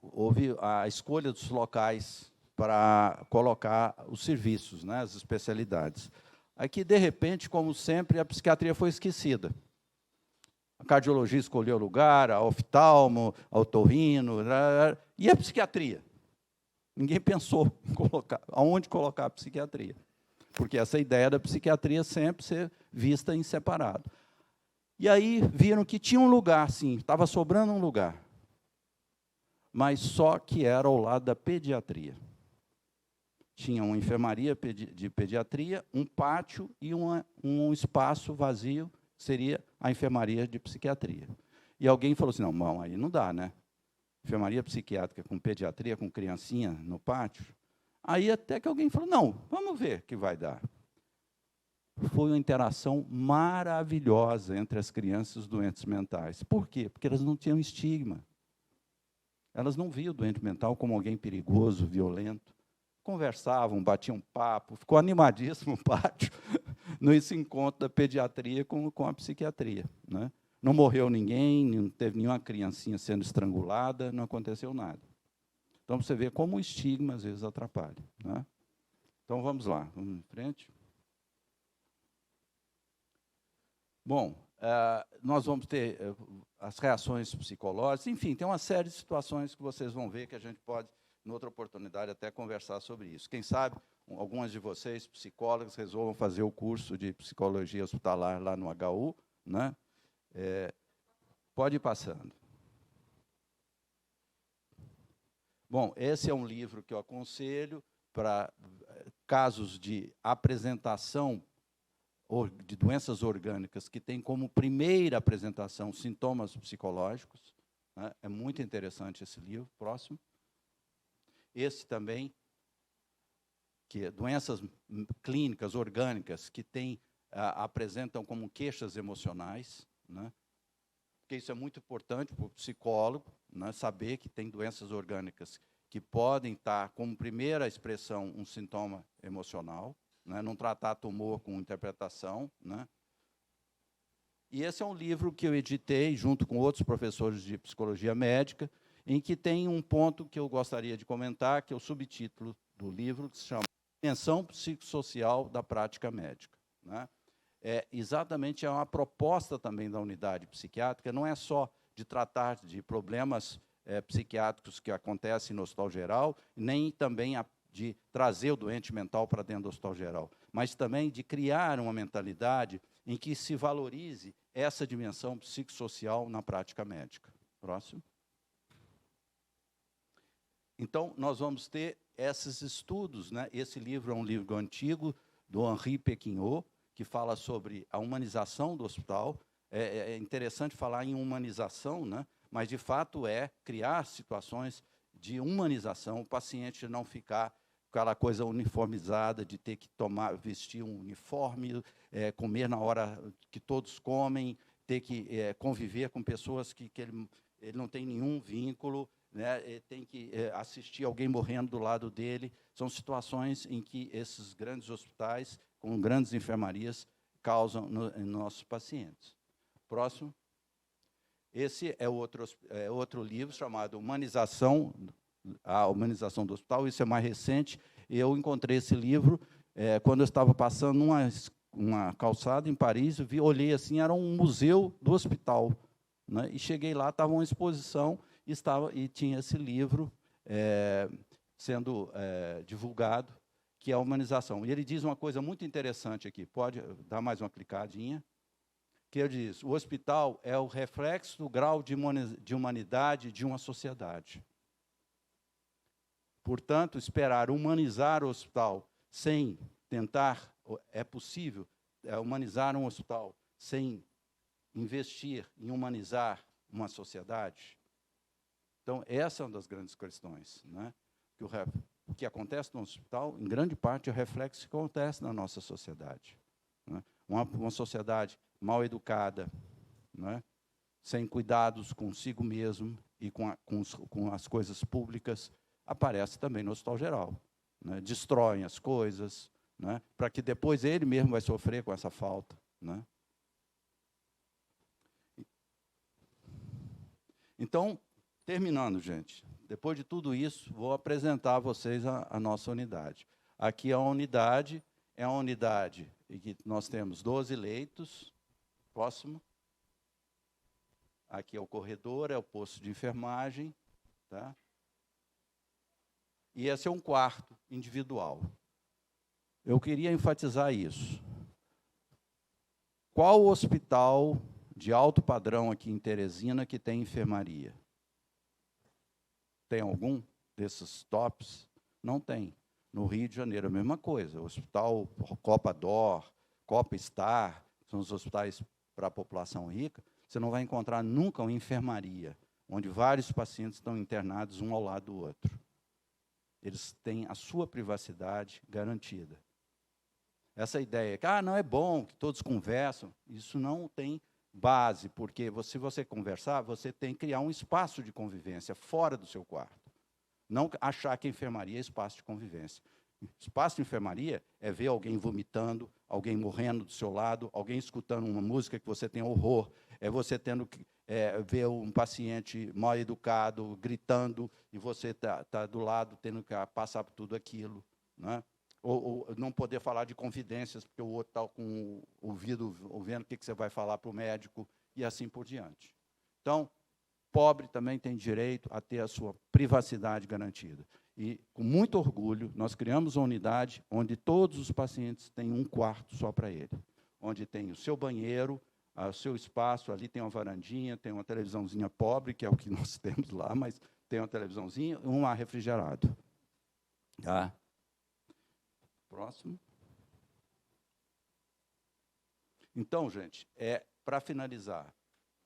houve a escolha dos locais para colocar os serviços, né, as especialidades. Aqui, de repente, como sempre, a psiquiatria foi esquecida. A cardiologia escolheu o lugar, a oftalmo, a otorrino, e a psiquiatria. Ninguém pensou em aonde colocar a psiquiatria, porque essa ideia da psiquiatria sempre ser vista em separado. E aí viram que tinha um lugar, sim, estava sobrando um lugar, mas só que era ao lado da pediatria. Tinha uma enfermaria de pediatria, um pátio e um espaço vazio, que seria a enfermaria de psiquiatria. E alguém falou assim, não, aí não dá, né? enfermaria psiquiátrica com pediatria, com criancinha no pátio. Aí até que alguém falou, não, vamos ver o que vai dar. Foi uma interação maravilhosa entre as crianças doentes mentais. Por quê? Porque elas não tinham estigma. Elas não viam o doente mental como alguém perigoso, violento. Conversavam, batiam papo, ficou animadíssimo o pátio nesse encontro da pediatria com a psiquiatria. Né? Não morreu ninguém, não teve nenhuma criancinha sendo estrangulada, não aconteceu nada. Então, você vê como o estigma, às vezes, atrapalha. Né? Então, vamos lá, vamos em frente. Bom, nós vamos ter as reações psicológicas, enfim, tem uma série de situações que vocês vão ver que a gente pode, em outra oportunidade, até conversar sobre isso. Quem sabe, algumas de vocês, psicólogos, resolvam fazer o curso de psicologia hospitalar lá no HU, né? Pode ir passando. Bom, esse é um livro que eu aconselho para casos de apresentação de doenças orgânicas que tem como primeira apresentação sintomas psicológicos. Né? É muito interessante esse livro. Próximo. Esse também, que é doenças clínicas orgânicas que apresentam como queixas emocionais. Né? Porque isso é muito importante para o psicólogo, né? Saber que tem doenças orgânicas que podem estar como primeira expressão um sintoma emocional. Né, não tratar tumor com interpretação. Né? E esse é um livro que eu editei junto com outros professores de psicologia médica, em que tem um ponto que eu gostaria de comentar, que é o subtítulo do livro, que se chama Dimensão Psicossocial da Prática Médica. Né? Exatamente, é uma proposta também da unidade psiquiátrica, não é só de tratar de problemas psiquiátricos que acontecem no hospital geral, nem também de trazer o doente mental para dentro do hospital geral, mas também de criar uma mentalidade em que se valorize essa dimensão psicossocial na prática médica. Próximo. Então, nós vamos ter esses estudos. Né? Esse livro é um livro antigo, do Henri Péquignot, que fala sobre a humanização do hospital. É interessante falar em humanização, né? Mas, de fato, é criar situações de humanização, o paciente não ficar aquela coisa uniformizada de ter que vestir um uniforme, comer na hora que todos comem, ter que conviver com pessoas que ele não tem nenhum vínculo, né? Tem que assistir alguém morrendo do lado dele. São situações em que esses grandes hospitais, com grandes enfermarias, causam em nossos pacientes. Próximo. Esse é outro livro chamado A Humanização do Hospital. Isso é mais recente. Eu encontrei esse livro quando eu estava passando uma calçada em Paris, olhei assim, era um museu do hospital. Né? E cheguei lá, estava uma exposição e tinha esse livro sendo divulgado, que é a humanização. E ele diz uma coisa muito interessante aqui. Pode dar mais uma clicadinha? Que ele diz, o hospital é o reflexo do grau de humanidade de uma sociedade. Portanto, esperar humanizar o hospital sem tentar, é possível humanizar um hospital sem investir em humanizar uma sociedade? Então, essa é uma das grandes questões. Né? O que acontece no hospital, em grande parte, é o reflexo que acontece na nossa sociedade. Né? Uma sociedade mal educada, né? Sem cuidados consigo mesmo e com as coisas públicas, aparece também no hospital geral. Né? Destroem as coisas, né? Para que depois ele mesmo vai sofrer com essa falta. Né? Então, terminando, gente, depois de tudo isso, vou apresentar a vocês a nossa unidade. Aqui é uma unidade em que nós temos 12 leitos. Próximo. Aqui é o corredor, é o posto de enfermagem. Tá? E esse é um quarto individual. Eu queria enfatizar isso. Qual hospital de alto padrão aqui em Teresina que tem enfermaria? Tem algum desses tops? Não tem. No Rio de Janeiro, a mesma coisa. O hospital Copa Dor, Copa Star, são os hospitais para a população rica, você não vai encontrar nunca uma enfermaria. onde vários pacientes estão internados um ao lado do outro. Eles têm a sua privacidade garantida. Essa ideia que não é bom que todos conversam, isso não tem base, porque se você conversar, você tem que criar um espaço de convivência fora do seu quarto. Não achar que a enfermaria é espaço de convivência. Espaço de enfermaria é ver alguém vomitando, alguém morrendo do seu lado, alguém escutando uma música que você tem horror, é você tendo que ver um paciente mal educado, gritando, e você tá do lado tendo que passar por tudo aquilo, né? Ou não poder falar de confidências, porque o outro está com o ouvido ouvindo o que você vai falar para o médico, e assim por diante. Então, pobre também tem direito a ter a sua privacidade garantida. E, com muito orgulho, nós criamos uma unidade onde todos os pacientes têm um quarto só para ele, onde tem o seu banheiro, o seu espaço, ali tem uma varandinha, tem uma televisãozinha pobre, que é o que nós temos lá, mas tem uma televisãozinha e um ar refrigerado. Tá? Próximo. Então, gente, para finalizar,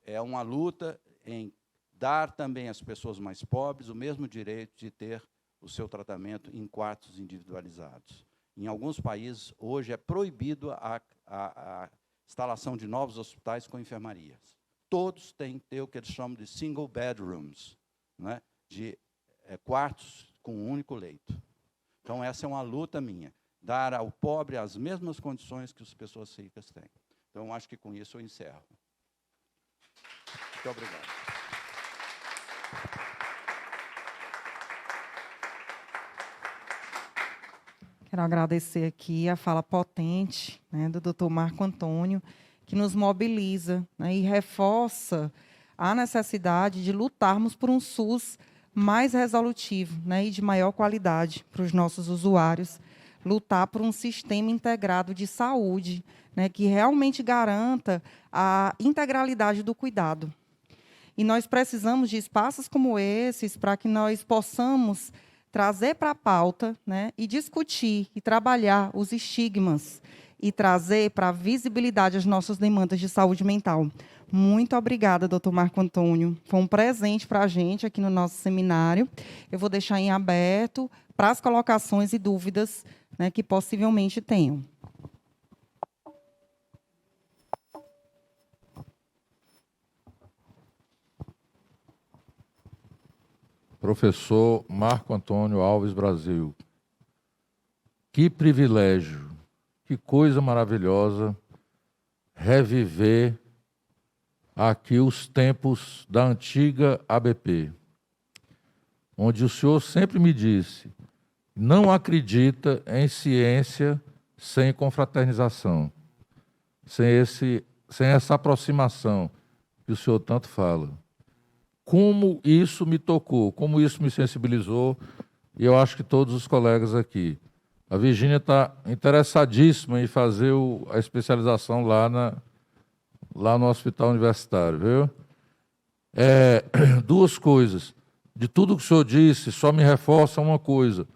é uma luta em dar também às pessoas mais pobres o mesmo direito de ter o seu tratamento em quartos individualizados. Em alguns países, hoje, é proibido a instalação de novos hospitais com enfermarias. Todos têm que ter o que eles chamam de single bedrooms, né? De quartos com um único leito. Então, essa é uma luta minha, dar ao pobre as mesmas condições que as pessoas ricas têm. Então, acho que com isso eu encerro. Muito obrigado. Quero agradecer aqui a fala potente, né, do Dr. Marco Antônio, que nos mobiliza, né, e reforça a necessidade de lutarmos por um SUS mais resolutivo, né, e de maior qualidade para os nossos usuários, lutar por um sistema integrado de saúde, né, que realmente garanta a integralidade do cuidado. E nós precisamos de espaços como esses para que nós possamos trazer para a pauta, né, e discutir e trabalhar os estigmas e trazer para a visibilidade as nossas demandas de saúde mental. Muito obrigada, doutor Marco Antônio. Foi um presente para a gente aqui no nosso seminário. Eu vou deixar em aberto para as colocações e dúvidas, né, que possivelmente tenham. Professor Marco Antônio Alves Brasil, que privilégio, que coisa maravilhosa reviver aqui os tempos da antiga ABP, onde o senhor sempre me disse, não acredita em ciência sem confraternização, sem essa aproximação que o senhor tanto fala. Como isso me tocou, como isso me sensibilizou, e eu acho que todos os colegas aqui. A Virgínia está interessadíssima em fazer a especialização lá no Hospital Universitário, viu? Duas coisas. De tudo que o senhor disse, só me reforça uma coisa.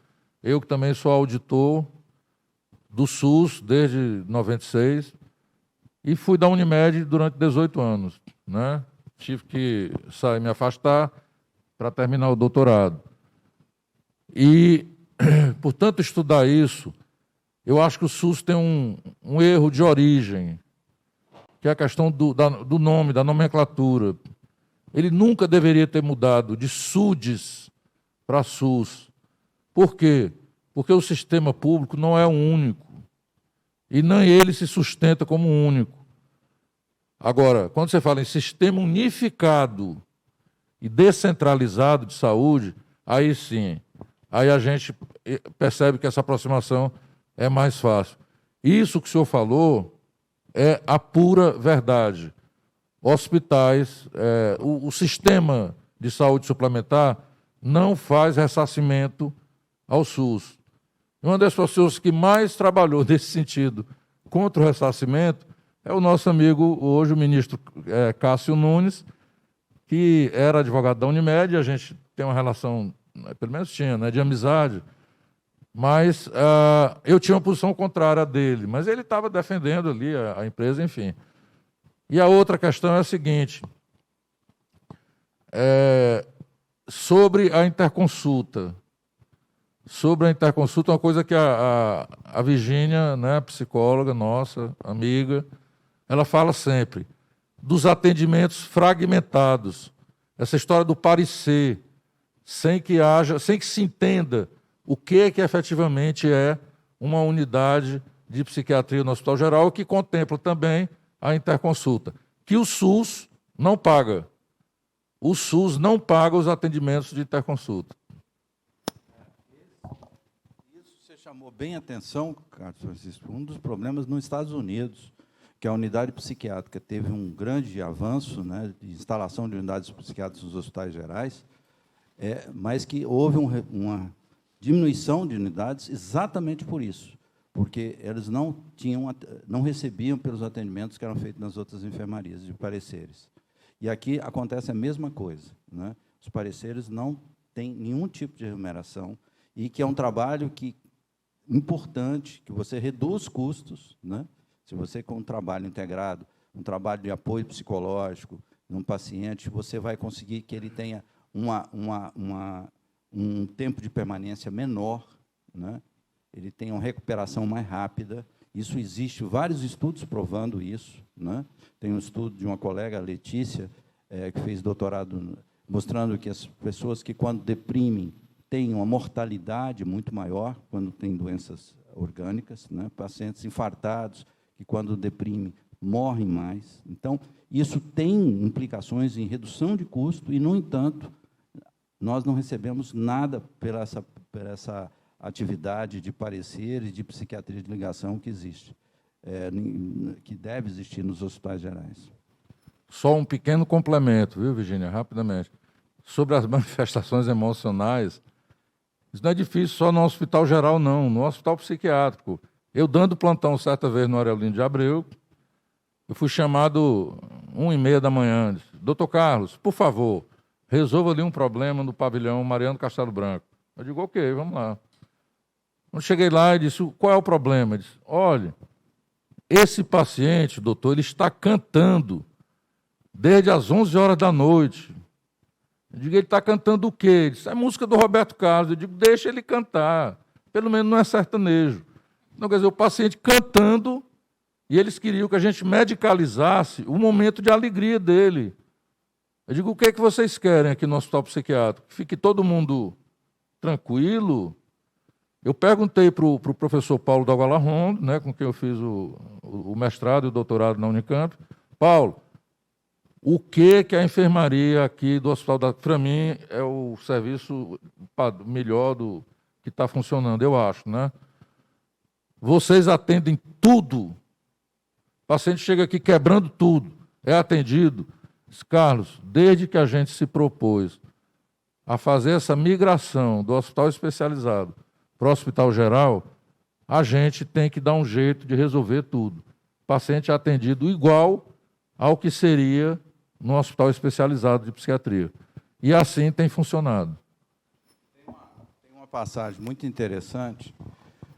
Eu, que também sou auditor do SUS desde 96, e fui da Unimed durante 18 anos, né? Tive que sair, me afastar para terminar o doutorado. E, portanto, estudar isso, eu acho que o SUS tem um erro de origem, que é a questão do nome, da nomenclatura. Ele nunca deveria ter mudado de SUDES para SUS. Por quê? Porque o sistema público não é o único, e nem ele se sustenta como único. Agora, quando você fala em sistema unificado e descentralizado de saúde, aí sim, aí a gente percebe que essa aproximação é mais fácil. Isso que o senhor falou é a pura verdade. Hospitais, o sistema de saúde suplementar não faz ressarcimento ao SUS. Uma das pessoas que mais trabalhou nesse sentido contra o ressarcimento é o nosso amigo, hoje, o ministro Cássio Nunes, que era advogado da Unimed, a gente tem uma relação, pelo menos tinha, né, de amizade, mas eu tinha uma posição contrária dele, mas ele estava defendendo ali a empresa, enfim. E a outra questão é a seguinte, Sobre a interconsulta. Sobre a interconsulta, uma coisa que a Virgínia, né, psicóloga nossa, amiga, ela fala sempre dos atendimentos fragmentados. Essa história do parecer, sem que se entenda o que efetivamente é uma unidade de psiquiatria no Hospital Geral, que contempla também a interconsulta, que o SUS não paga. O SUS não paga os atendimentos de interconsulta. Isso você chamou bem a atenção, Carlos Francisco, um dos problemas nos Estados Unidos, que a unidade psiquiátrica teve um grande avanço, né, de instalação de unidades psiquiátricas nos hospitais gerais, mas que houve uma diminuição de unidades exatamente por isso, porque eles não recebiam pelos atendimentos que eram feitos nas outras enfermarias de pareceres. E aqui acontece a mesma coisa, né? Os pareceres não têm nenhum tipo de remuneração e que é um trabalho importante, que você reduz custos, né? Se você, com um trabalho integrado, um trabalho de apoio psicológico num paciente, você vai conseguir que ele tenha um tempo de permanência menor, né? Ele tenha uma recuperação mais rápida. Isso existe, vários estudos provando isso, né? Tem um estudo de uma colega, Letícia, que fez doutorado, mostrando que as pessoas que, quando deprimem, têm uma mortalidade muito maior, quando têm doenças orgânicas, né? Pacientes infartados, que, quando deprimem, morrem mais. Então, isso tem implicações em redução de custo e, no entanto, nós não recebemos nada por essa atividade de parecer e de psiquiatria de ligação que existe, que deve existir nos hospitais gerais. Só um pequeno complemento, viu, Virgínia, rapidamente. Sobre as manifestações emocionais, isso não é difícil só no hospital geral, não, no hospital psiquiátrico. Eu, dando plantão certa vez no Aurelino de Abreu, eu fui chamado 1h30 da manhã, disse: doutor Carlos, por favor, resolva ali um problema no pavilhão Mariano Castelo Branco. Eu digo, ok, vamos lá. Quando cheguei lá, ele disse, qual é o problema? Ele disse, olha, esse paciente, doutor, ele está cantando desde as 11 horas da noite. Eu digo, ele está cantando o quê? Ele disse, é música do Roberto Carlos. Eu digo, deixa ele cantar, pelo menos não é sertanejo. Então, quer dizer, o paciente cantando, e eles queriam que a gente medicalizasse o momento de alegria dele. Eu digo, o que é que vocês querem aqui no hospital psiquiátrico? Que fique todo mundo tranquilo? Eu perguntei para o professor Paulo Dalgalarron, né, com quem eu fiz o mestrado e o doutorado na Unicamp. Paulo, o que a enfermaria aqui do Hospital para mim, é o serviço melhor que está funcionando, eu acho, né? Vocês atendem tudo. O paciente chega aqui quebrando tudo, é atendido. Carlos, desde que a gente se propôs a fazer essa migração do hospital especializado para o hospital geral, a gente tem que dar um jeito de resolver tudo. O paciente é atendido igual ao que seria no hospital especializado de psiquiatria. E assim tem funcionado. Tem uma passagem muito interessante.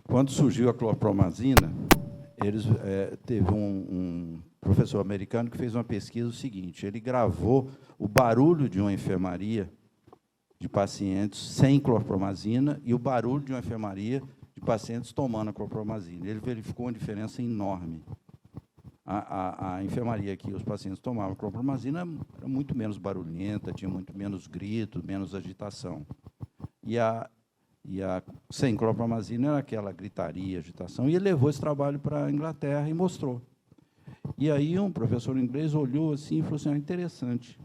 Quando surgiu a clorpromazina, teve um professor americano que fez uma pesquisa o seguinte, ele gravou o barulho de uma enfermaria de pacientes sem clorpromazina e o barulho de uma enfermaria de pacientes tomando a clorpromazina. Ele verificou uma diferença enorme. A enfermaria que os pacientes tomavam clorpromazina era muito menos barulhenta, tinha muito menos grito, menos agitação. E a sem clorpromazina era aquela gritaria, agitação, e ele levou esse trabalho para a Inglaterra e mostrou. E aí um professor inglês olhou assim e falou assim, interessante,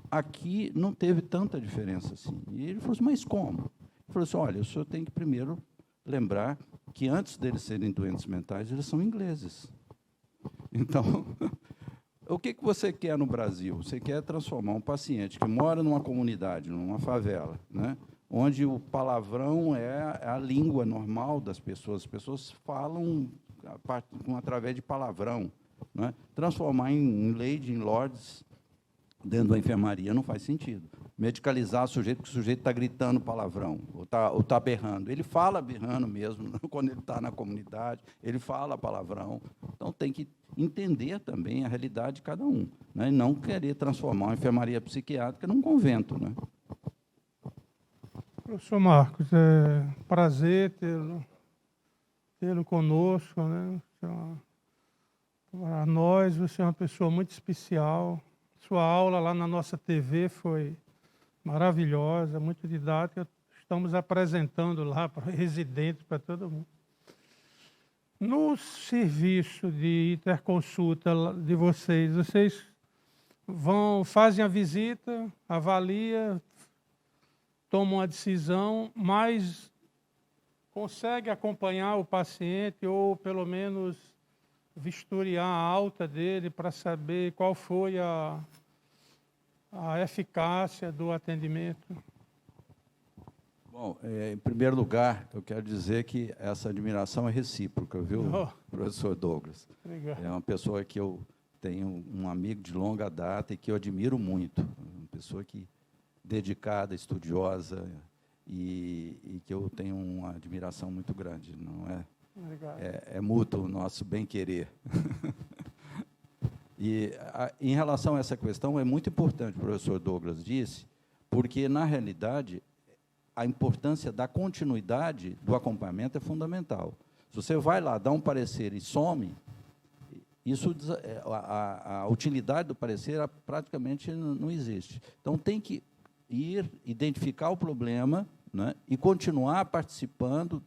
aqui não teve tanta diferença assim. E ele falou assim, mas como? Ele falou assim, olha, o senhor tem que primeiro lembrar que antes deles serem doentes mentais, eles são ingleses. Então, o que você quer no Brasil? Você quer transformar um paciente que mora numa comunidade, numa favela, né, onde o palavrão é a língua normal das pessoas. As pessoas falam através de palavrão, né? Transformar em lady, em lords, dentro da enfermaria, não faz sentido. Medicalizar o sujeito, porque o sujeito está gritando palavrão, ou está berrando. Ele fala berrando mesmo, quando ele está na comunidade, ele fala palavrão. Então, tem que entender também a realidade de cada um, né? E não querer transformar uma enfermaria psiquiátrica num convento, né? Professor Marcos, é um prazer tê-lo conosco, né? Para nós, você é uma pessoa muito especial. Sua aula lá na nossa TV foi maravilhosa, muito didática. Estamos apresentando lá para residentes, para todo mundo. No serviço de interconsulta de vocês fazem a visita, avaliam, tomam a decisão, mas consegue acompanhar o paciente ou, pelo menos, vistoriar a alta dele para saber qual foi a eficácia do atendimento? Bom, em primeiro lugar, eu quero dizer que essa admiração é recíproca, viu, professor Douglas? Obrigado. É uma pessoa que eu tenho um amigo de longa data e que eu admiro muito, uma pessoa dedicada, estudiosa e que eu tenho uma admiração muito grande, não é? Obrigado. É mútuo o nosso bem-querer. E, em relação a essa questão, é muito importante, o professor Douglas disse, porque, na realidade, a importância da continuidade do acompanhamento é fundamental. Se você vai lá, dá um parecer e some, a utilidade do parecer praticamente não existe. Então, tem que identificar o problema, né, e continuar participando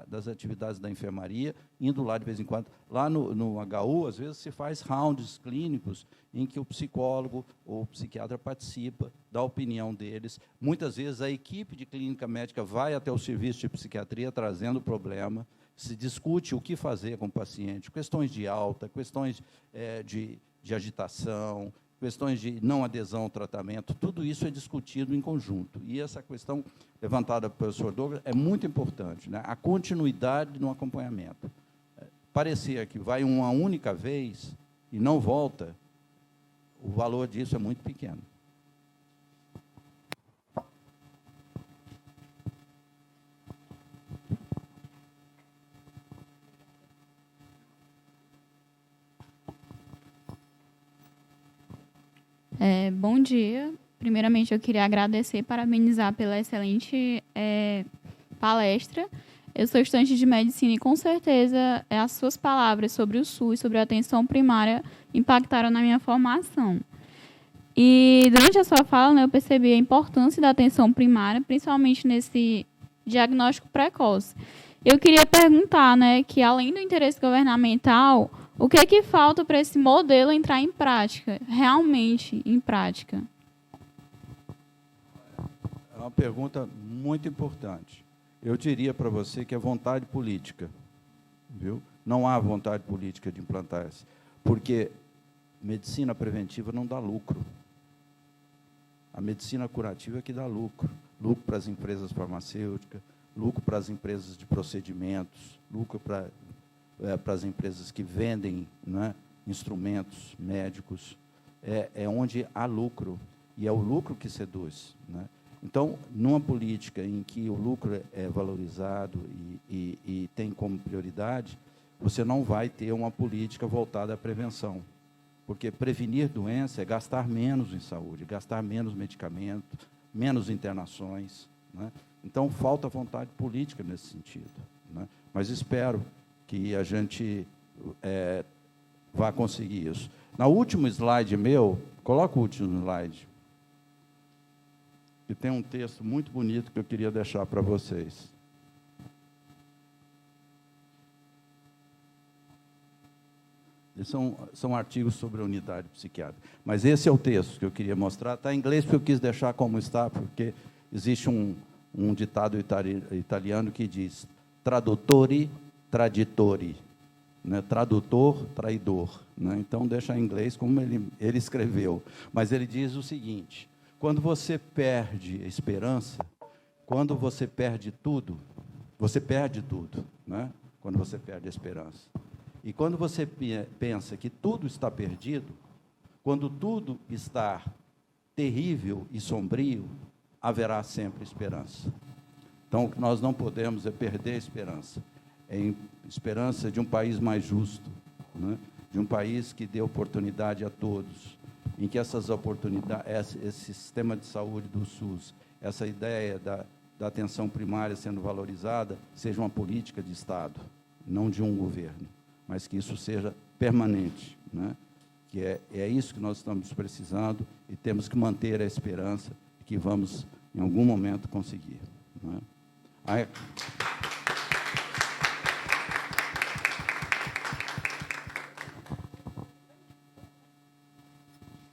das atividades da enfermaria, indo lá de vez em quando. Lá no HU, às vezes, se faz rounds clínicos em que o psicólogo ou o psiquiatra participa, dá a opinião deles. Muitas vezes, a equipe de clínica médica vai até o serviço de psiquiatria trazendo o problema, se discute o que fazer com o paciente, questões de alta, questões de agitação, questões de não adesão ao tratamento, tudo isso é discutido em conjunto. E essa questão levantada pelo professor Douglas é muito importante, né? A continuidade no acompanhamento. Parecer que vai uma única vez e não volta, o valor disso é muito pequeno. Bom dia. Primeiramente, eu queria agradecer e parabenizar pela excelente palestra. Eu sou estudante de medicina e, com certeza, as suas palavras sobre o SUS, sobre a atenção primária, impactaram na minha formação. E, durante a sua fala, né, eu percebi a importância da atenção primária, principalmente nesse diagnóstico precoce. Eu queria perguntar, né, que, além do interesse governamental, o que é que falta para esse modelo entrar em prática, realmente em prática? É uma pergunta muito importante. Eu diria para você que é vontade política, viu? Não há vontade política de implantar isso, porque medicina preventiva não dá lucro. A medicina curativa é que dá lucro. Lucro para as empresas farmacêuticas, lucro para as empresas de procedimentos, lucro para as empresas que vendem, né, instrumentos médicos, é onde há lucro, e é o lucro que seduz, né? Então, numa política em que o lucro é valorizado e tem como prioridade, você não vai ter uma política voltada à prevenção, porque prevenir doença é gastar menos em saúde, gastar menos medicamento, menos internações, né? Então, falta vontade política nesse sentido, né? Mas espero que a gente vá conseguir isso. No último slide meu, coloca o último slide, que tem um texto muito bonito que eu queria deixar para vocês. São artigos sobre a unidade psiquiátrica. Mas esse é o texto que eu queria mostrar. Está em inglês, porque eu quis deixar como está, porque existe um ditado italiano que diz tradutori, traditori, né? Tradutor, traidor, né? Então, deixa em inglês como ele escreveu. Mas ele diz o seguinte: quando você perde a esperança, quando você perde tudo, né? Quando você perde a esperança. E quando você pensa que tudo está perdido, quando tudo está terrível e sombrio, haverá sempre esperança. Então, o que nós não podemos é perder a esperança. É a esperança de um país mais justo, né? de um país que dê oportunidade a todos, em que essas oportunidades, esse sistema de saúde do SUS, essa ideia da atenção primária sendo valorizada, seja uma política de Estado, não de um governo, mas que isso seja permanente, né? Que é isso que nós estamos precisando e temos que manter a esperança que vamos, em algum momento, conseguir, né?